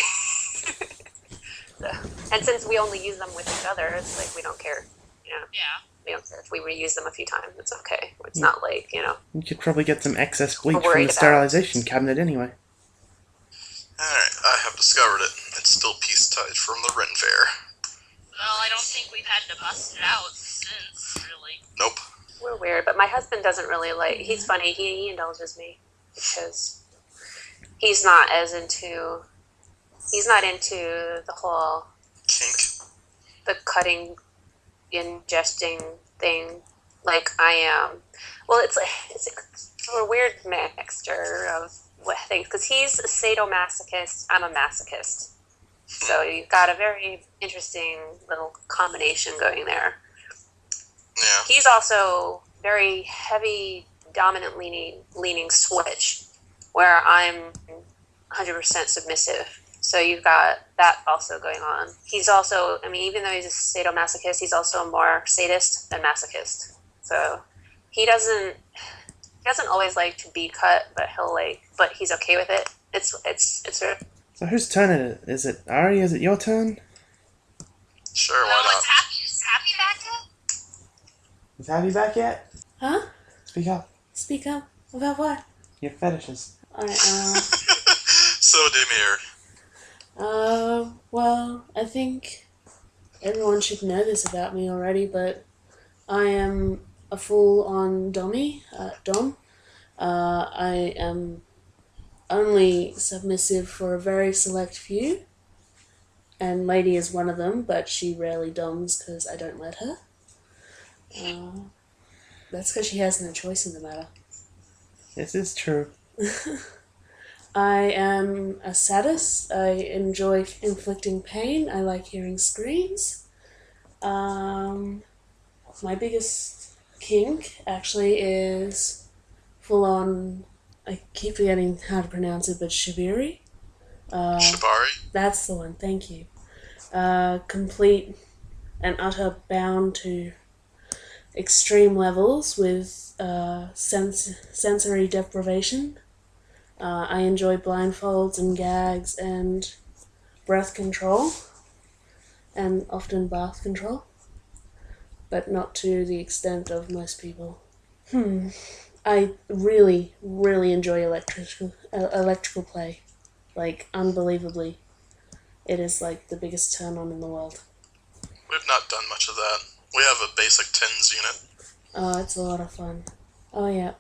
So, and since we only use them with each other, it's like we don't care. Yeah. We don't care if we reuse them a few times. It's okay. It's not like You could probably get some excess bleach from worried the about- sterilization cabinet anyway. Alright, I have discovered it. It's still piece tied from the Ren Fair. Well, I don't think we've had to bust it out since, really. Nope. we're weird, but my husband doesn't really like. He's funny. He indulges me because he's not into the whole Kink. the cutting, ingesting thing like I am. Well, it's a weird mixture of things because he's a sadomasochist. I'm a masochist, so you've got a very interesting little combination going there. Yeah. He's also very heavy, dominant leaning switch, where I'm 100% submissive. So you've got that also going on. He's also, even though he's a sadomasochist, he's also more sadist than masochist. So he doesn't always like to be cut, but but he's okay with it. It's So whose turn is it? Is it Ari? Is it your turn? Sure, No, why not? it's Happy. Is Happy back yet? Is Abby back yet? Huh? Speak up. Speak up. About what? Your fetishes. Alright, So demure. well, I think everyone should know this about me already, but I am a full-on dom. I am only submissive for a very select few, and Lady is one of them, but she rarely doms because I don't let her. That's because she has no choice in the matter. This is true. I am a sadist. I enjoy inflicting pain. I like hearing screams. My biggest kink actually is full on. I keep forgetting how to pronounce it, but shibiri. Shibari? That's the one. Thank you. Complete and utter bound to extreme levels with sensory deprivation. I enjoy blindfolds and gags and breath control, and often bath control, but not to the extent of most people. I really, really enjoy electrical play, like unbelievably. It is like the biggest turn on in the world. We've not done much of that. We have a basic tens unit. Oh, it's a lot of fun. Oh yeah,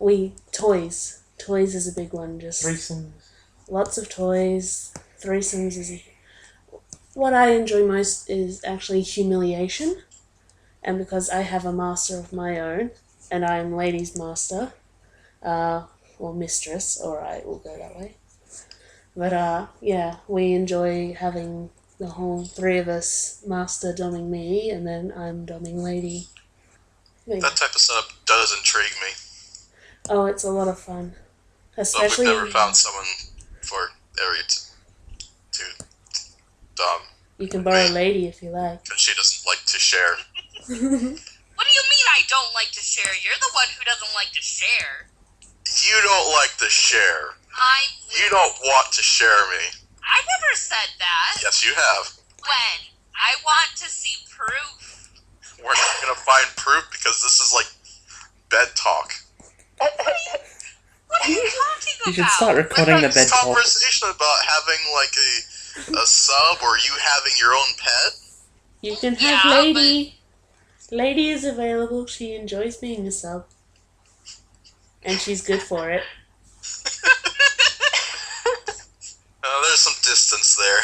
toys. Toys is a big one. Just Threesomes. lots of toys. Threesomes is what I enjoy most is actually humiliation, and because I have a master of my own, and I am Lady's master, or mistress. Alright, we'll go that way. But yeah, we enjoy having the whole three of us master doming me, and then I'm doming Lady. But, That type of setup does intrigue me, oh, it's a lot of fun. but Especially we've never found someone for Ari to dom, you can borrow Lady if you like. because she doesn't like to share. What What do you mean I don't like to share? You're the one who doesn't like to share. You don't like to share. You You don't want to share me. I never said that. Yes, you have. When? I want to see proof. We're not gonna find proof because this is like bed talk. What are you talking about? You should start recording the bed This talk. conversation about having like a sub or you having your own pet. You can have Yeah, Lady. Lady is available. She enjoys being a sub. And she's good for it. There's some distance there.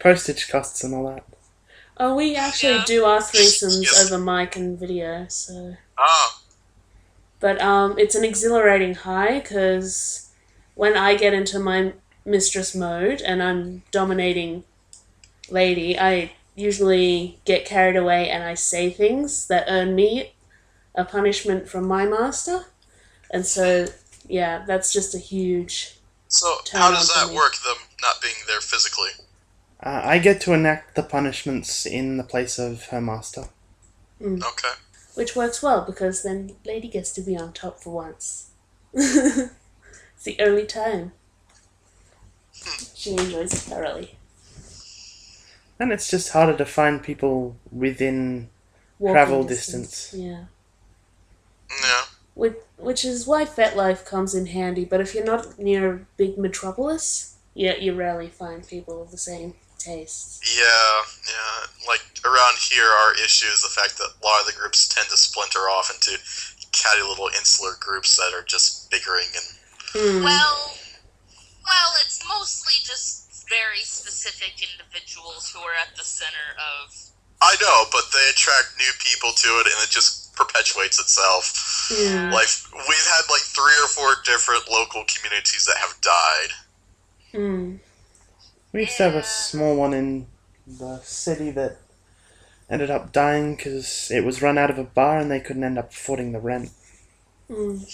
Postage costs and all that. Oh, we actually Yeah. do our threesomes Yes. over mic and video, so... Ah, But it's an exhilarating high, because when I get into my mistress mode and I'm dominating Lady, I usually get carried away and I say things that earn me a punishment from my master. And so, yeah, that's just a huge... so Turn how on does for that me. work, them not being there physically? I get to enact the punishments in the place of her master. Okay. Which works well, because then Lady gets to be on top for once. It's the only time. She enjoys it thoroughly. And it's just harder to find people within Walking travel distance. Yeah. Yeah. Which is why FetLife comes in handy, but if you're not near a big metropolis, you rarely find people of the same tastes. Yeah. Like, around here, our issue is the fact that a lot of the groups tend to splinter off into catty little insular groups that are just bickering and... Well, it's mostly just very specific individuals who are at the center of... I know, but they attract new people to it, and it just perpetuates itself. Yeah. Like, we've had like 3 or 4 different local communities that have died. Mm. We used to have a small one in the city that ended up dying because it was run out of a bar and they couldn't end up affording the rent. Mm.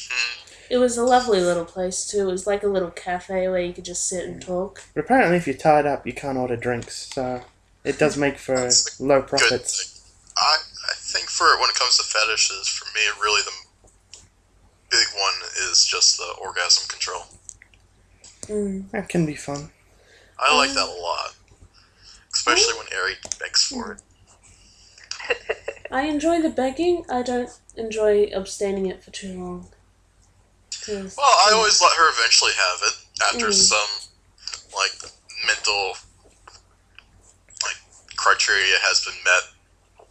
It was a lovely little place too. It was like a little cafe where you could just sit and talk. But apparently if you're tied up, you can't order drinks, so it does make for That's a low Good profits. thing. I think for when it comes to fetishes, for me, really the big one is just the orgasm control. Mm. That can be fun. I like that a lot. Especially when Ari begs for it. I enjoy the begging. I don't enjoy abstaining it for too long. 'Cause- Well, I always let her eventually have it after some, like, mental, like, criteria has been met.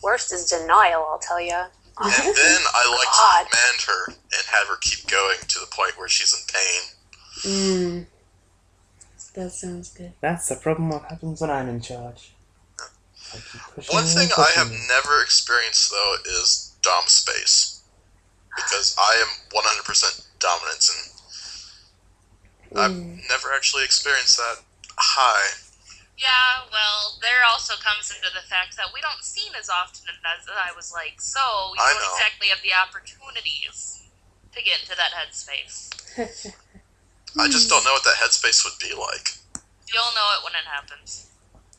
Worst is denial, I'll tell you. And then I like God. to command her and have her keep going to the point where she's in pain. Mm. That sounds good. That's the problem what happens when I'm in charge. I keep pushing One you thing and I pushing have you. never experienced, though, is dom space. Because I am 100% dominance, and I've never actually experienced that high. Yeah, well, there also comes into the fact that we don't scene as often as I was like, so you I don't know. exactly have the opportunities to get into that headspace. I just don't know what that headspace would be like. You'll know it when it happens.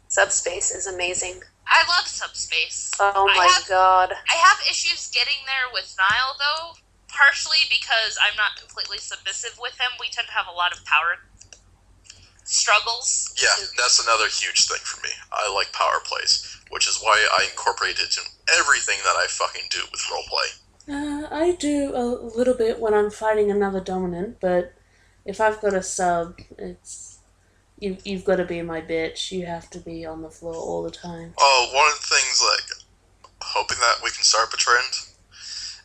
Subspace is amazing. I love subspace. Oh I my have- god. I have issues getting there with Niall, though, partially because I'm not completely submissive with him. We tend to have a lot of power struggles. Yeah, that's another huge thing for me. I like power plays, which is why I incorporate it in everything that I fucking do with roleplay. I do a little bit when I'm fighting another dominant, but if I've got a sub, it's you've got to be my bitch. You have to be on the floor all the time. Oh, one of the things, like, hoping that we can start a trend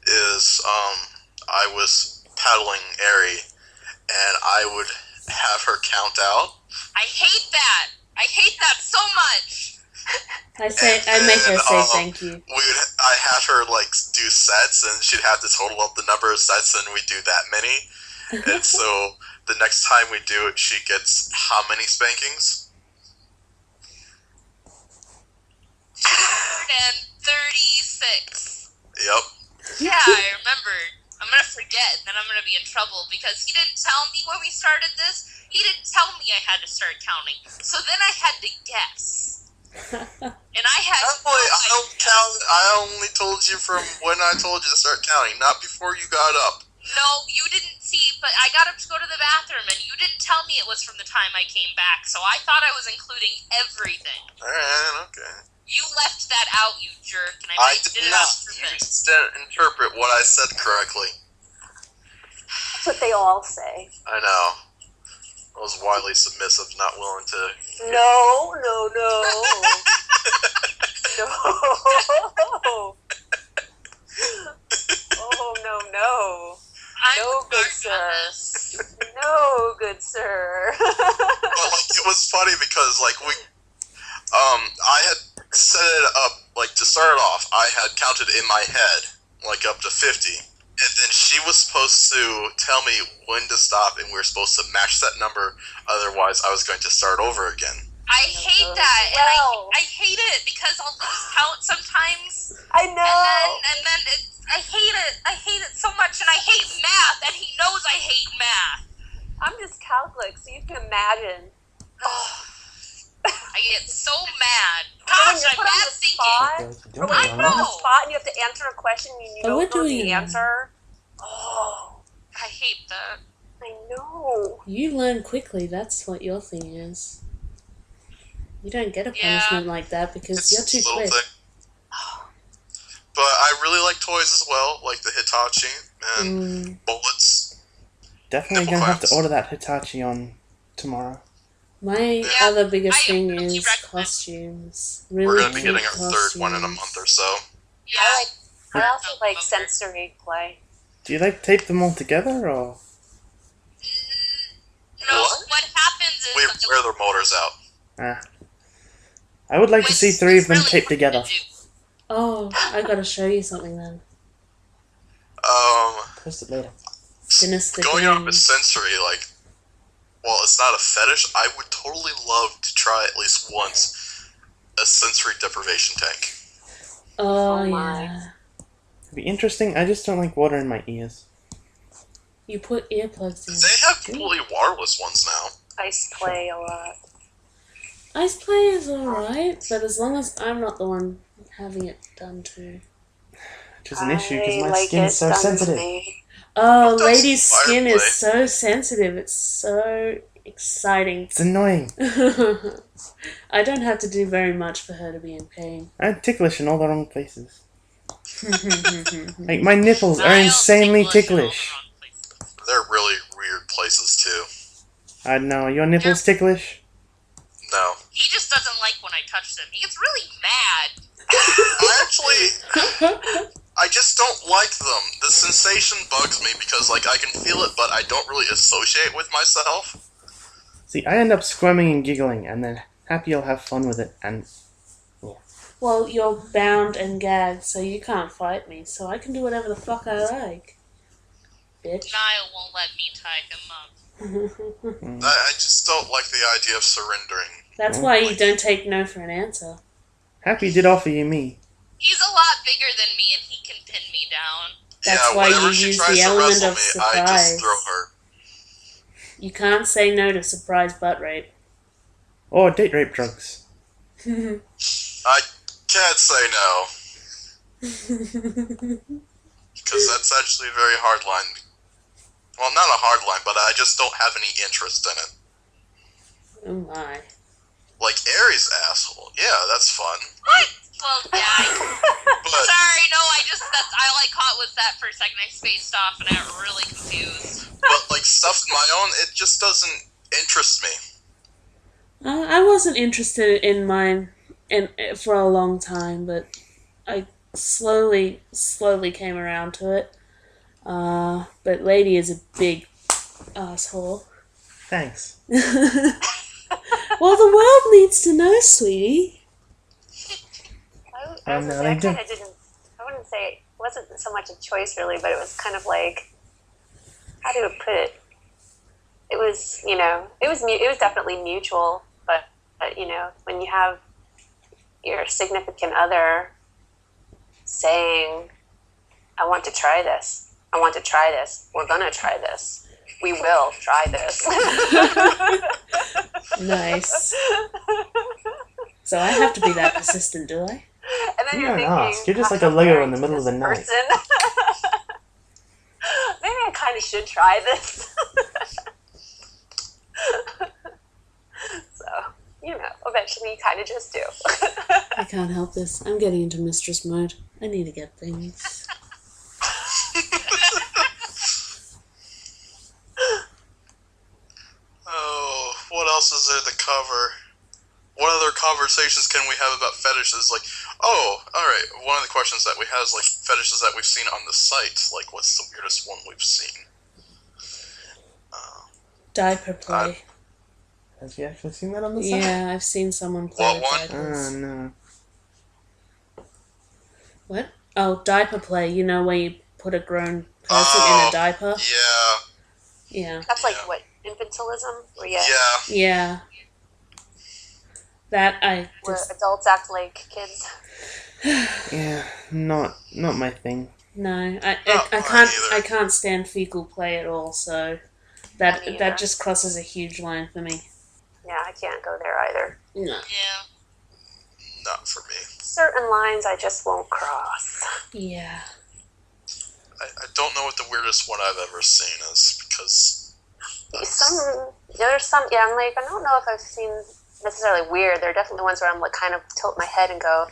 is, I was paddling Ari, and I would have her count out. I hate that! I hate that so much! I make her say thank you. I had her, like, do sets, and she'd have to total up the number of sets, and we'd do that many. And so, the next time we do it, she gets how many spankings? 136. Yep. Yeah, I remember. I'm gonna forget, and then I'm gonna be in trouble because he didn't tell me when we started this. He didn't tell me I had to start counting. So then I had to guess. And I had I only told you from when I told you to start counting, not before you got up. No, you didn't see, but I got up to go to the bathroom, and you didn't tell me it was from the time I came back, so I thought I was including everything. Alright, okay. You left that out, you jerk, and I I did did it not. on You purpose. just didn't interpret what I said correctly. That's what they all say. I know. I was widely submissive, not willing to... No. No. Oh, no. I'm No, good sorry about sir. this. No, good sir. But, like, it was funny because, like, I had set it up, like, to start off, I had counted in my head, like, up to 50. And then she was supposed to tell me when to stop, and we were supposed to match that number, otherwise I was going to start over again. I hate that, and Well. I hate it because I'll lose count sometimes, I know. and then I hate it. I hate it so much, and I hate math, and he knows I hate math. I'm dyscalculic, so you can imagine. I get so mad. When Gosh, you're I'm put on mad the thinking. spot, or when I you're put on the know. spot and you have to answer a question and you Oh, don't what know do the you- answer. Oh, I hate that. I know. You learn quickly, that's what your thing is. You don't get a Yeah. punishment like that because It's you're a too little quick. thing. But I really like toys as well, like the Hitachi and bullets. Definitely Double gonna have to claps. order that Hitachi on tomorrow. My Yeah, other biggest I thing really is recommend- costumes. We're Really going to be getting our cute third one in a costumes. month or so. Yeah. I also like sensory play. Do you like tape them all together, or No, What? what happens is We wear their motors out. I would like to see Which 3 is of them really taped hard to together. do. Oh, I gotta show you something then. Post it later. Sinister Going off game. with sensory, like, well, it's not a fetish. I would totally love to try at least once a sensory deprivation tank. Oh, Oh my. yeah. It'd be interesting. I just don't like water in my ears. You put earplugs in. They have completely waterless ones now. Ice play a lot. Ice play is alright, but as long as I'm not the one having it done too. Which is an issue because I my like skin's it so done to sensitive. me. Oh, What does lady's fire skin play? is so sensitive. It's so exciting. It's annoying. I don't have to do very much for her to be in pain. I'm ticklish in all the wrong places. Like, my nipples are Niall insanely in all the ticklish. wrong places. They're really weird places, too. I don't know. Are your nipples ticklish? No. He just doesn't like when I touch them. He gets really mad. I actually... I just don't like them. The sensation bugs me because, like, I can feel it, but I don't really associate with myself. See, I end up squirming and giggling, and then Happy will have fun with it, and Well, you're bound and gagged, so you can't fight me, so I can do whatever the fuck I like. Bitch. Niall won't let me tie him up. I just don't like the idea of surrendering. That's why you don't take no for an answer. Happy did offer you me. He's a lot bigger than me, and he can pin me down. That's yeah, why whenever you she use tries the to element wrestle of me, I surprise. just throw her. You can't say no to surprise butt rape. Or date rape drugs. I can't say no, because that's actually a very hard line. Well, not a hard line, but I just don't have any interest in it. Oh my. Like Aries asshole, yeah, that's fun. What? Well, yeah. But Sorry, no, that's all I caught was that for a second. I spaced off, and I got really confused. like stuff of my own, it just doesn't interest me. I wasn't interested in mine for a long time, but I slowly came around to it. But Lady is a big asshole. Thanks. Well, the world needs to know, sweetie. I was no, gonna they say, do. I wouldn't say it wasn't so much a choice really, but it was kind of like, how do I put it? It was, it was definitely mutual, but when you have your significant other saying, I want to try this, we're gonna try this, we will try this. Nice. So I have to be that persistent, do I? And then You you're don't thinking, ask. You're just "God, like a I'm Lego married in the to middle of this the night." person." Maybe I kind of should try this. So, eventually you kind of just do. I can't help this. I'm getting into mistress mode. I need to get things. Oh, what else is there to cover? What other conversations can we have about fetishes? Like, oh, alright, one of the questions that we have is, like, fetishes that we've seen on the site. Like, what's the weirdest one we've seen? Diaper play. Have you actually seen that on the site? Yeah, I've seen someone play What with one? diapers. Oh, no. What? Oh, diaper play. You know, where you put a grown person in a diaper? Yeah. Yeah. That's like, Yeah. what, infantilism? Where, Yeah. Yeah. That I where just... adults act like kids. Yeah, not my thing. No, Not I mine can't. either. I can't stand fecal play at all. So Me that neither. just crosses a huge line for me. Yeah, I can't go there either. No. Yeah. Not for me. Certain lines I just won't cross. Yeah. I don't know what the weirdest one I've ever seen is, because... There's some, yeah, I'm like, I don't know if I've seen necessarily weird. There are definitely ones where I'm like, kind of tilt my head and go,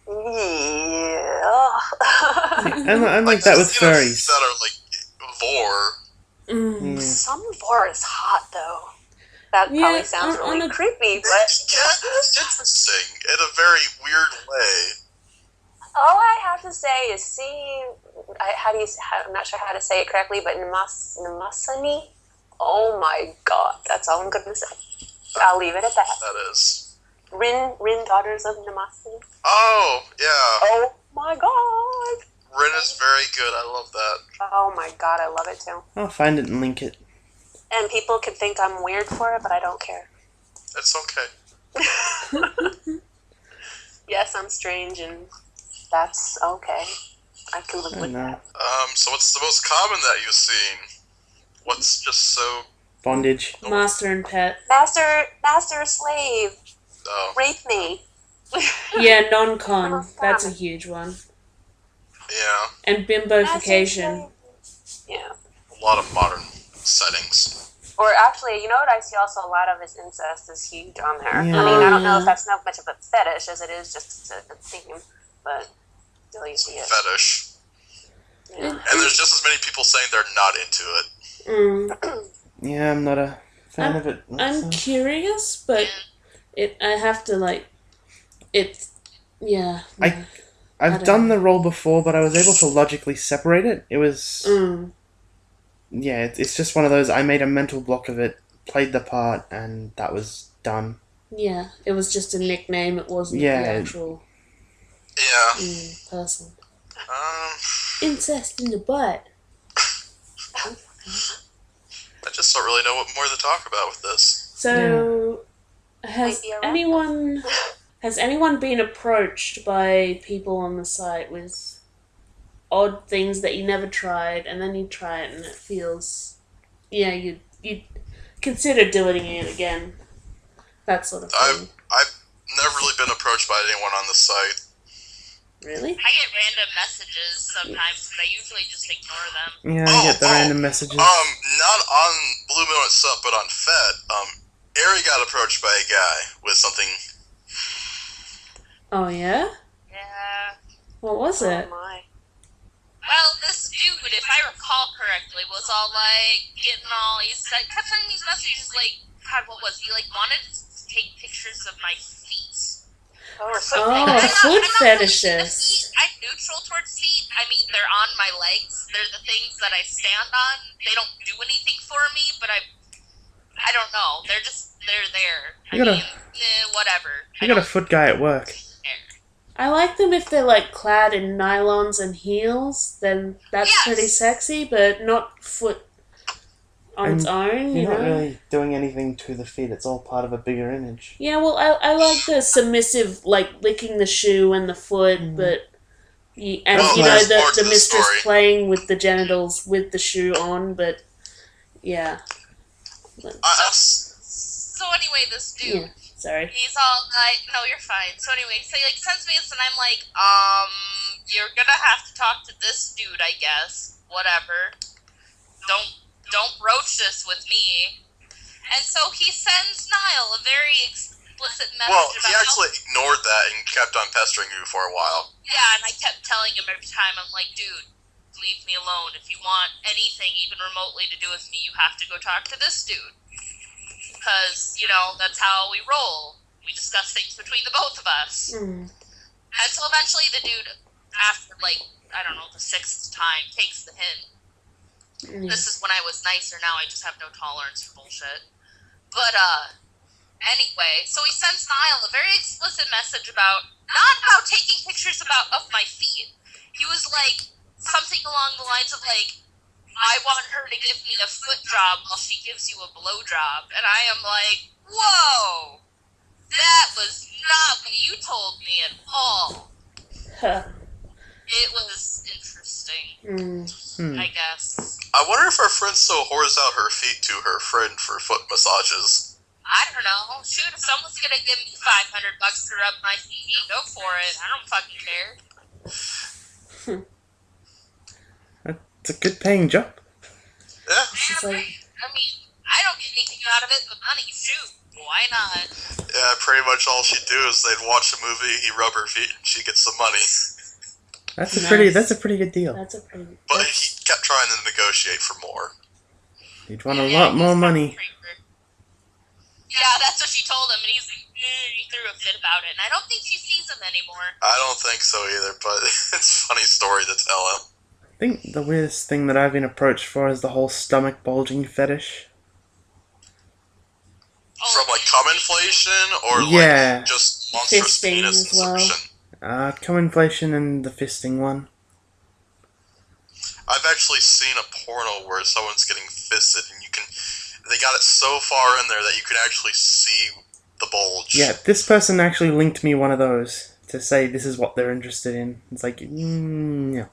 yeah. I'm like that with furries. That are, like, vor. Mm. Yeah. Some vor is hot, though. That Yeah, probably sounds on really a- creepy, but It's interesting in a very weird way. all I have to say is seeing, I'm not sure how to say it correctly, but Namasani. Oh my god, that's all I'm going to say. I'll leave it at that. That is. Rin, Daughters of Namasani. Oh, yeah. Oh my god. Rin is very good. I love that. Oh my god, I love it too. I'll find it and link it. And people can think I'm weird for it, but I don't care. It's okay. Yes, I'm strange, and that's okay. I can live I with know. that. So what's the most common that you've seen? What's just so... Bondage. Master and pet. Master, slave, Oh, rape me. Yeah, non-con. That's a huge one. yeah. And Master, bimbofication. slave. Yeah. A lot of modern settings. Or actually, you know what I see also a lot of is incest is huge on there. I Yeah. mean, I don't know if that's not much of a fetish as it is just a theme, but still you see it. Fetish. Yeah. And there's just as many people saying they're not into it. Yeah, I'm not a fan of it. I'm curious, but I have to like it. Yeah. I've done the role before, but I was able to logically separate it. It was yeah, it's just one of those. I made a mental block of it, played the part, and that was done. Yeah, it was just a nickname. It wasn't Yeah. the actual Yeah. person. Um, Incest in the butt. I just don't really know what more to talk about with this. So, has Might be a wrap-up. anyone been approached by people on the site with odd things that you never tried, and then you try it and it feels, yeah, you consider doing it again, that sort of thing. I've never really been approached by anyone on the site. Really? I get random messages sometimes, but I usually just ignore them. Yeah, I get the random messages. Not on Blue Moon itself, but on Fed. Ari got approached by a guy with something. Oh yeah? Yeah. What was it? Oh my. Well, this dude, if I recall correctly, was all like he said, kept sending these messages like, God, what was he like? Wanted to take pictures of my feet. Oh, Oh, I'm a foot not really into fetishist. feet. I'm neutral towards feet. I mean, they're on my legs. They're the things that I stand on. They don't do anything for me, but I don't know. They're there. Whatever. I got a foot guy at work. I like them if they're like clad in nylons and heels, then that's Yes. pretty sexy, but not foot on its own, you You're know? not really doing anything to the feet. It's all part of a bigger image. Yeah, well, I like the submissive, like licking the shoe and the foot, but you know there's more to the the mistress story. playing with the genitals with the shoe on, but yeah. I, So anyway, this dude, Yeah. Sorry. He's all like, no, you're fine. So anyway, so he like sends me this, and I'm like, you're gonna have to talk to this dude, I guess. Whatever. Don't broach this with me. And so he sends Niall a very explicit message Well, about he actually ignored that and kept on pestering you for a while. yeah, and I kept telling him every time, I'm like, dude, leave me alone. If you want anything even remotely to do with me, you have to go talk to this dude. Because, you know, that's how we roll. We discuss things between the both of us. Mm. And so eventually the dude, after, like, I don't know, the 6th time, takes the hint. Mm. This is when I was nicer, now I just have no tolerance for bullshit. But, anyway, so he sends Niall a very explicit message about, not about taking pictures of my feet. He was like, something along the lines of, like, I want her to give me a foot job while she gives you a blow job. And I am like, whoa! That was not what you told me at all. Huh. It was interesting, I guess. I wonder if our friend still whores out her feet to her friend for foot massages. I don't know. Shoot, if someone's gonna give me $500 to rub my feet, go for it. I don't fucking care. It's a good paying job. Yeah. It's like, I mean, I don't get anything out of it but money. Shoot, why not? Yeah, pretty much all she'd do is they'd watch a movie, he'd rub her feet, and she'd get some money. That's a Nice. pretty good deal. that's a pretty. But he kept trying to negotiate for more. You'd want a lot more money. Yeah, that's what she told him, and he's like, he threw a fit about it. And I don't think she sees him anymore. I don't think so either, but it's a funny story to tell him. I think the weirdest thing that I've been approached for is the whole stomach bulging fetish. From like cum inflation or Yeah. like just monstrous Fisting penis as well. insertion. Cum inflation and the fisting one. I've actually seen a porno where someone's getting fisted and they got it so far in there that you can actually see the bulge. Yeah, this person actually linked me one of those to say this is what they're interested in. It's like, yeah.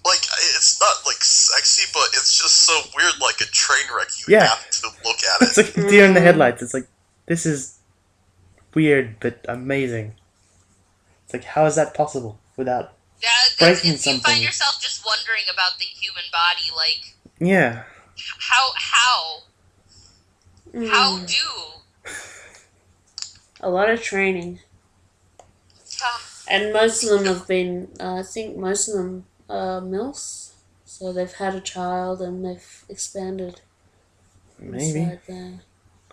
Like, it's not like sexy, but it's just so weird, like a train wreck. You Yeah. have to look at It's it. like a deer in the headlights. It's like, this is weird but amazing. It's like, how is that possible without... Yeah, Breaking you something. find yourself just wondering about the human body, like, Yeah. how do? A lot of training, and most of them have been. I think most of them are MILFs, so they've had a child and they've expanded. Maybe. Inside their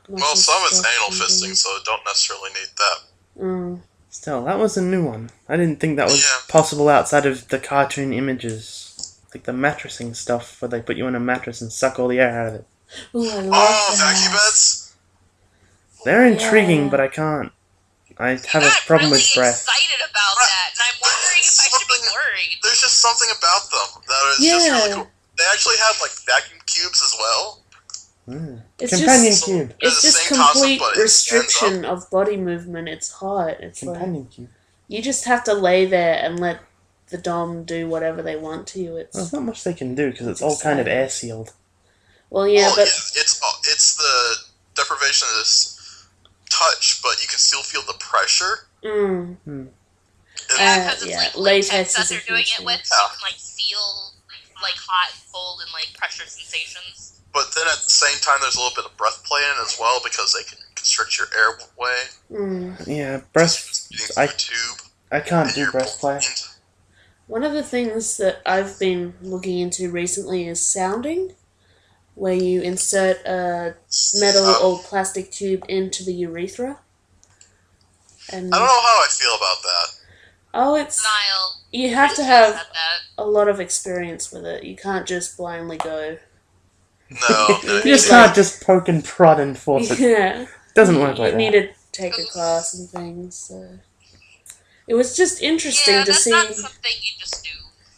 Well, some it's muscles anal and fisting, things. so it don't necessarily need that. Mm. Still, that was a new one. I didn't think that was Yeah. possible outside of the cartoon images. Like the mattressing stuff, where they put you in a mattress and suck all the air out of it. Ooh, I love Oh, that. vacuum beds? They're intriguing, Yeah. but I can't. I have I a got problem really with breath. excited about that, and I'm wondering if I should be Something- worried. There's just something about them that is just really Yeah. cool. They actually have like vacuum cubes as well. It's Companion just- cube. It's the just same concept, complete but it stands restriction of body movement. It's hot. It's like Companion cube. you just have to lay there and let the dom do whatever they want to you. Well, It's there's not much they can do because it's all kind of exciting. air sealed. well, yeah, Well, but it's the deprivation of this touch, but you can still feel the pressure. mm, And Because it's yeah, like latex latex that is a they're doing huge it with, thing. so you can like feel like hot and cold and like pressure sensations. But then at the same time, there's a little bit of breath play in it as well because they can constrict your airway. Yeah, breast. Getting through I a tube. can't and do you're breast play. blind. One of the things that I've been looking into recently is sounding, where you insert a metal or plastic tube into the urethra. And I don't know how I feel about that. oh, it's Niall, you have to Chris have said that. a lot of experience with it. You can't just blindly go. No, no, You just can't just poke and prod and force it. Yeah, It doesn't work like you need that. to take a class and things. So it was just interesting Yeah, to that's see. not something you just do.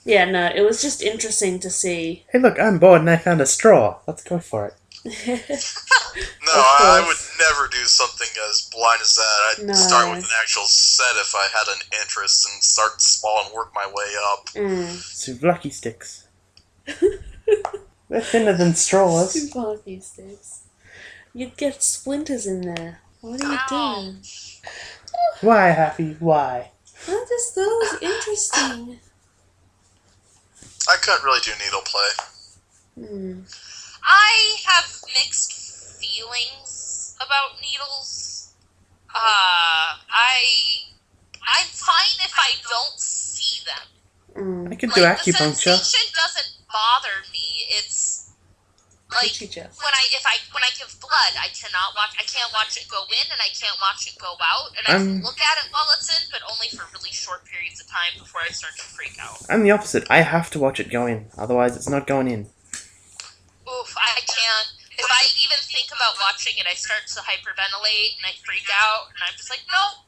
Yeah, no, it was just interesting to see. Hey, look, I'm bored and I found a straw. Let's go for it. No, Of I would course. never do something as blind as that. I'd No. start with an actual set if I had an interest and start small and work my way up. Souvlaki sticks. They're thinner than straws. Two party sticks. You'd get splinters in there. What are you Ow. doing? Why, Happy? Why? I just thought it was interesting. I couldn't really do needle play. I have mixed feelings about needles. I'm fine if I don't see them. I could do The acupuncture. sensation doesn't bother me. It's like Jeff. when I give blood, I can't watch it go in and I can't watch it go out, and I can look at it while it's in, but only for really short periods of time before I start to freak out. I'm the opposite. I have to watch it go in, otherwise it's not going in. Oof, I can't. If I even think about watching it, I start to hyperventilate and I freak out, and I'm just like, no.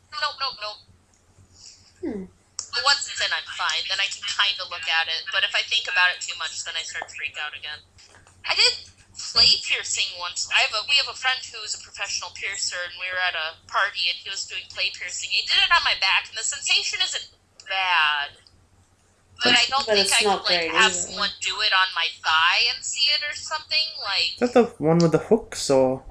But once it's in, I'm fine. Then I can kind of look at it. But if I think about it too much, then I start to freak out again. I did play piercing once. We have a friend who's a professional piercer, and we were at a party, and he was doing play piercing. He did it on my back, and the sensation isn't bad. But I don't think I could have someone do it on my thigh and see it or something. Like, Is that the one with the hooks, or...?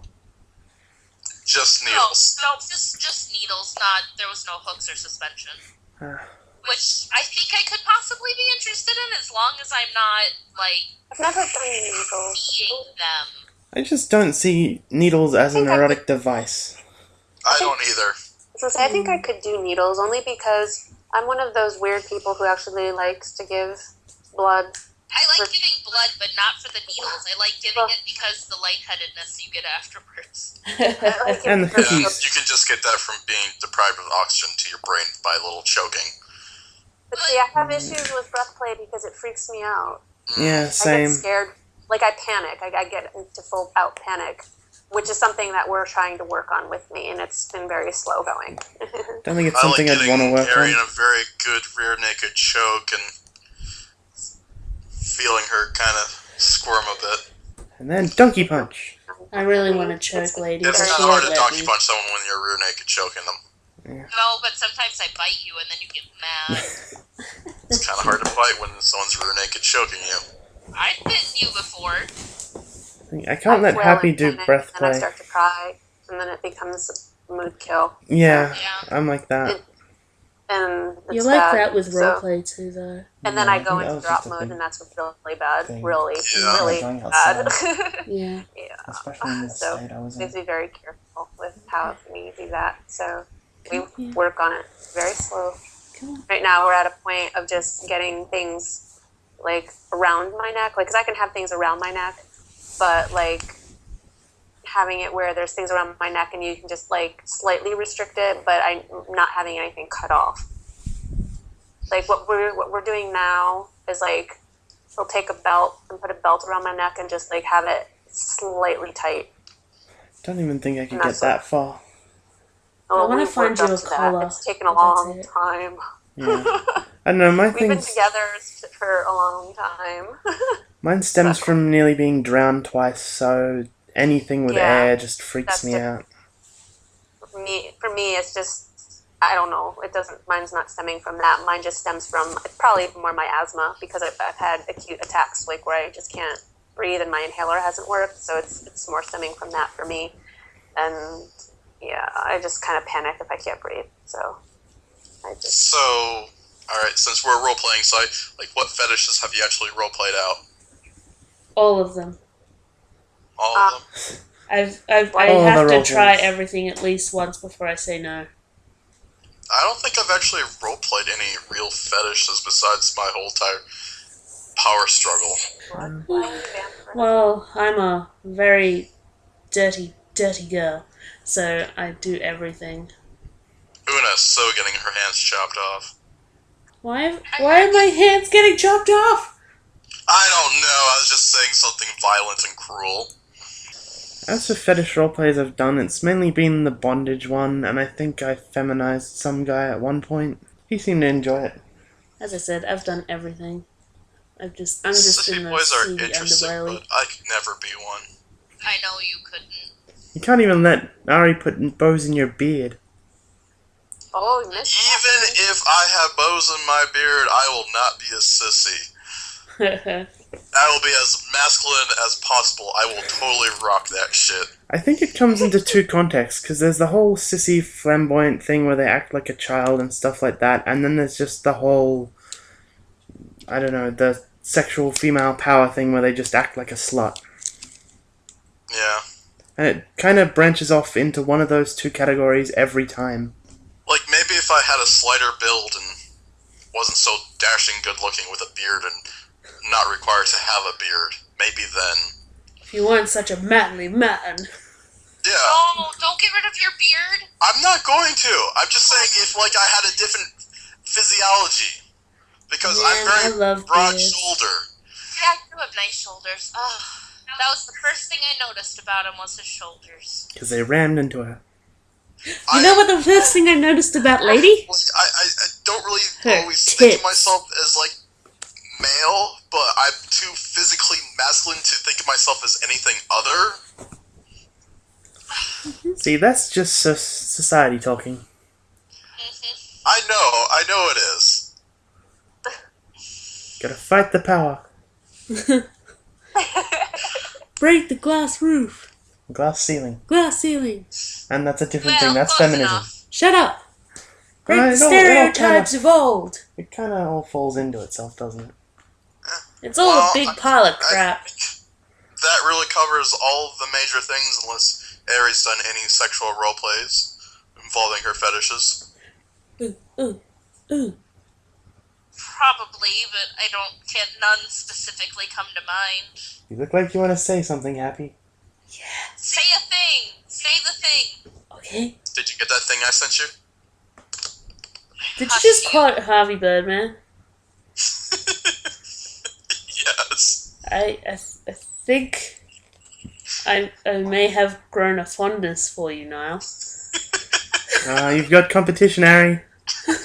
Just needles. No, just needles. There was no hooks or suspension. Which I think I could possibly be interested in, as long as I'm not I've never done needles. seeing them. I just don't see needles as an erotic device. I don't either. I think I could do needles only because I'm one of those weird people who actually likes to give blood. I like giving blood, but not for the needles. I like giving it because the lightheadedness you get afterwards. And the Yeah, cookies. you can just get that from being deprived of oxygen to your brain by a little choking. But see, I have issues with breath play because it freaks me out. Yeah, I same. get scared. Like, I panic. I get into full out panic, which is something that we're trying to work on with me, and it's been very slow going. Don't think it's I like something I'd getting want to work Ari in on. a very good rear naked choke and feeling her kind of squirm a bit. And then Donkey Punch. I really want to choke Lady, but It's she kind of hard won't to let donkey me. punch someone when you're rear naked choking them. No, but sometimes I bite you and then you get mad. It's kind of hard to fight when someone's rear naked choking you. I've bitten you before. I can't let wail Happy and do panic, breath and I play. start to cry, and then it becomes a mood kill. Yeah, Yeah. I'm like that. And it's You like bad, that with so- roleplay too, though. And then Yeah, I I go think that into was drop just a mode, big and that's really bad. thing. Really, Yeah. really Going bad. Yeah. Yeah. Especially in the So, state I was we have in. to be very careful with how we do that. So we Yeah. work on it very slow. Cool. Right now, we're at a point of just getting things like around my neck, like, because I can have things around my neck, but like having it where there's things around my neck and you can just like slightly restrict it, but I'm not having anything cut off. Like what we're doing now is like we'll take a belt and put a belt around my neck and just like have it slightly tight. Don't even think I could And get that's that far. Oh, wanna we've find worked you up a to that. collar, It's taken a but that's long it. time. Yeah. I don't know, my We've been thing's... together for a long time. Mine stems from nearly being drowned twice, so anything with Yeah, air just freaks that's me different. out. For me, it's just, I don't know. It doesn't. Mine's not stemming from that. Mine just stems from probably more my asthma because I've had acute attacks like where I just can't breathe and my inhaler hasn't worked. So it's more stemming from that for me. And yeah, I just kind of panic if I can't breathe. So I just So, alright, since we're a role playing site, like what fetishes have you actually role played out? All of them. All of them? I All have the to role try plays. everything at least once before I say no. I don't think I've actually role played any real fetishes besides my whole entire power struggle. Well, I'm a very dirty girl, so I do everything. Una's so getting her hands chopped off. Why are my hands getting chopped off? I don't know, I was just saying something violent and cruel. As for fetish roleplays I've done, it's mainly been the bondage one, and I think I feminized some guy at one point. He seemed to enjoy it. As I said, I've done everything. I'm just Sissy in the boys are seedy interesting, underbelly. but I could never be one. I know you couldn't. You can't even let Ari put bows in your beard. oh, you missed Even if I have bows in my beard, I will not be a sissy. I will be as masculine as possible. I will totally rock that shit. I think it comes into two contexts, because there's the whole sissy flamboyant thing where they act like a child and stuff like that, and then there's just the whole, I don't know, the sexual female power thing where they just act like a slut. Yeah. And it kind of branches off into one of those two categories every time. Like, maybe if I had a slighter build and wasn't so dashing good looking with a beard and not required to have a beard, maybe then. If you weren't such a manly man. Yeah. No, don't get rid of your beard. I'm not going to. I'm just saying if, like, I had a different physiology. Because Man, I'm I very love broad beards. shoulder. Yeah, you have nice shoulders. Oh, that was the first thing I noticed about him was his shoulders. Because they rammed into her. You know what the first thing I noticed about Lady? Like, I don't really Her always think of tits. myself as, like, male, but I'm too physically masculine to think of myself as anything other. See, that's just society talking. I know it is. Gotta fight the power. Break the glass roof. Glass ceiling. Glass ceiling. And that's a different Well, thing, that's close feminism. enough. Shut up. Break I the know, stereotypes of old. It kind of all falls into itself, doesn't it? It's all Well, a big pile of crap. That really covers all of the major things, unless Aries done any sexual role plays involving her fetishes. Ooh, ooh, ooh. Probably, but none specifically come to mind. You look like you want to say something, Happy. Say a thing! Say the thing! Okay. Did you get that thing I sent you? Did you just quote Harvey Birdman? Yes. I think I may have grown a fondness for you, Niall. You've got competition, Harry. That's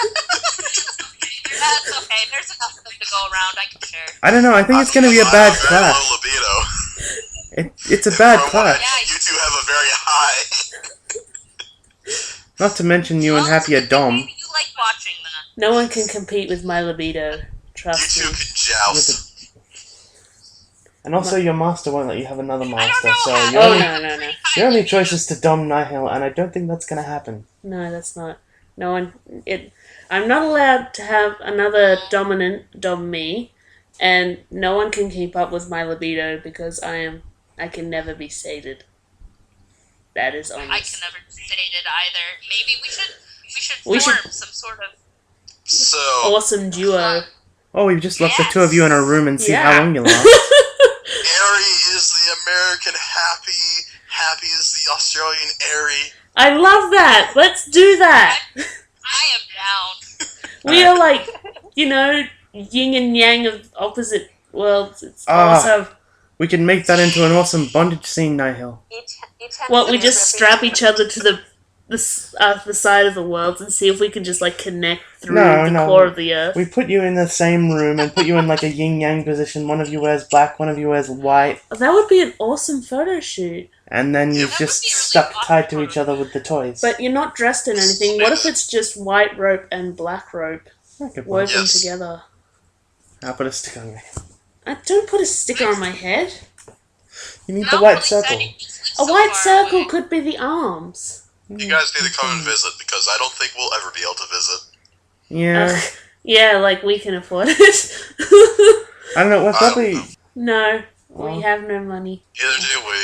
okay, there's enough of them to go around, I can share. I don't know, I think it's going to be a I bad have a very clash. low libido. It's a bad From what I- clash. You two have a very high. Not to mention you and Happy are Dom. Maybe you like watching that. No one can compete with my libido. You Trust two me. can joust. And also your master won't let you have another master, know so how- your Oh, only, no. your only choice is to Dom Nihil, and I don't think that's going to happen. No, that's not. No one. I'm not allowed to have another dominant dom me, and no one can keep up with my libido because I can never be sated. That is honest. I can never state it either. Maybe we We should should- form some sort of So, Awesome duo. Oh, we've just left the two of you in a room and see how Yeah. long you last. Airy is the American Happy. Happy is the Australian Airy. I love that. Let's do that. I am down. We are like, yin and yang of opposite worlds. It's Ah. awesome. We can make that into an awesome bondage scene, Nihil. What, we just strap each other to the side of the world and see if we can just like connect through the core of the earth. We put you in the same room and put you in like a yin-yang position. One of you wears black, one of you wears white. That would be an awesome photo shoot. And then you're that just would be really stuck awesome. tied to each other with the toys. But you're not dressed in anything. What if it's just white rope and black rope Good point. woven Yes. together? I'll put a stick on your head. Don't put a sticker on my head. You need Not the white really circle. exciting. You sleep A so white far circle away. could be the arms. You guys need to come and visit because I don't think we'll ever be able to visit. Yeah. Yeah, like we can afford it. I don't know, we're probably... No, Well. we have no money. Neither do we.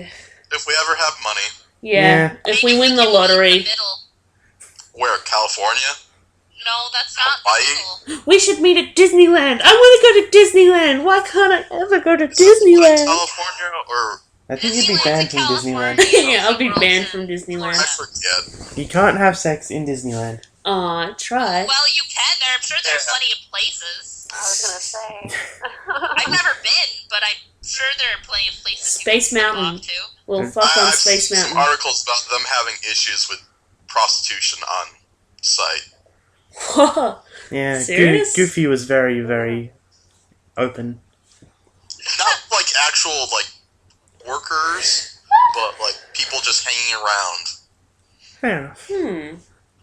Yeah, If we ever have money, if we Maybe win the can live in lottery, middle. where? California? No, that's not Hawaii? middle. we should meet at Disneyland. I want to go to Disneyland. Why can't I ever go to Is this like Disneyland? California or I think you'd be Disneyland's banned in from Disneyland. California. Yeah, I'll be World's banned in from Disneyland. I Florida. forget. You can't have sex in Disneyland. Aw, try. Well, you can. I'm sure there's Yeah. plenty of places. I was gonna say. I've never been, but I'm sure there are plenty of places. Space you can Mountain. Off to. We'll fuck on I've Space seen some Mountain. articles about them having issues with prostitution on site. Whoa. Yeah, Serious? Goofy was very, very open. Not like actual like workers, but like people just hanging around. Fair enough.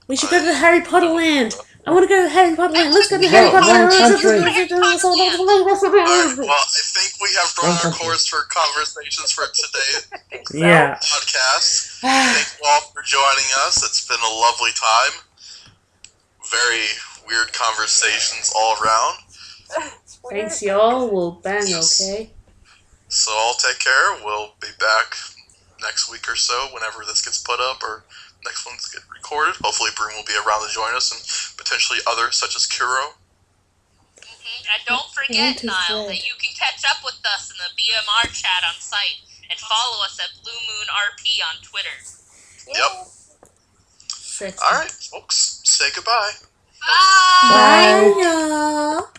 We should go to the Harry Potter land. I want to go to Harry Potter Land. Let's go to Harry Potter wrong Land. country. Alright, well, I think we have run our course for conversations for today. Yeah. Podcast. Thank you all for joining us. It's been a lovely time. Very weird conversations all around. Thanks, y'all. We'll bang, okay? So I'll take care. We'll be back next week or so whenever this gets put up or next one's get recorded. Hopefully Broom will be around to join us and potentially others such as Kuro. And don't forget, Niall, that you can catch up with us in the BMR chat on site and follow us at Blue Moon RP on Twitter. Yep. Sexy. Alright, folks. Say goodbye. Bye! Bye, y'all.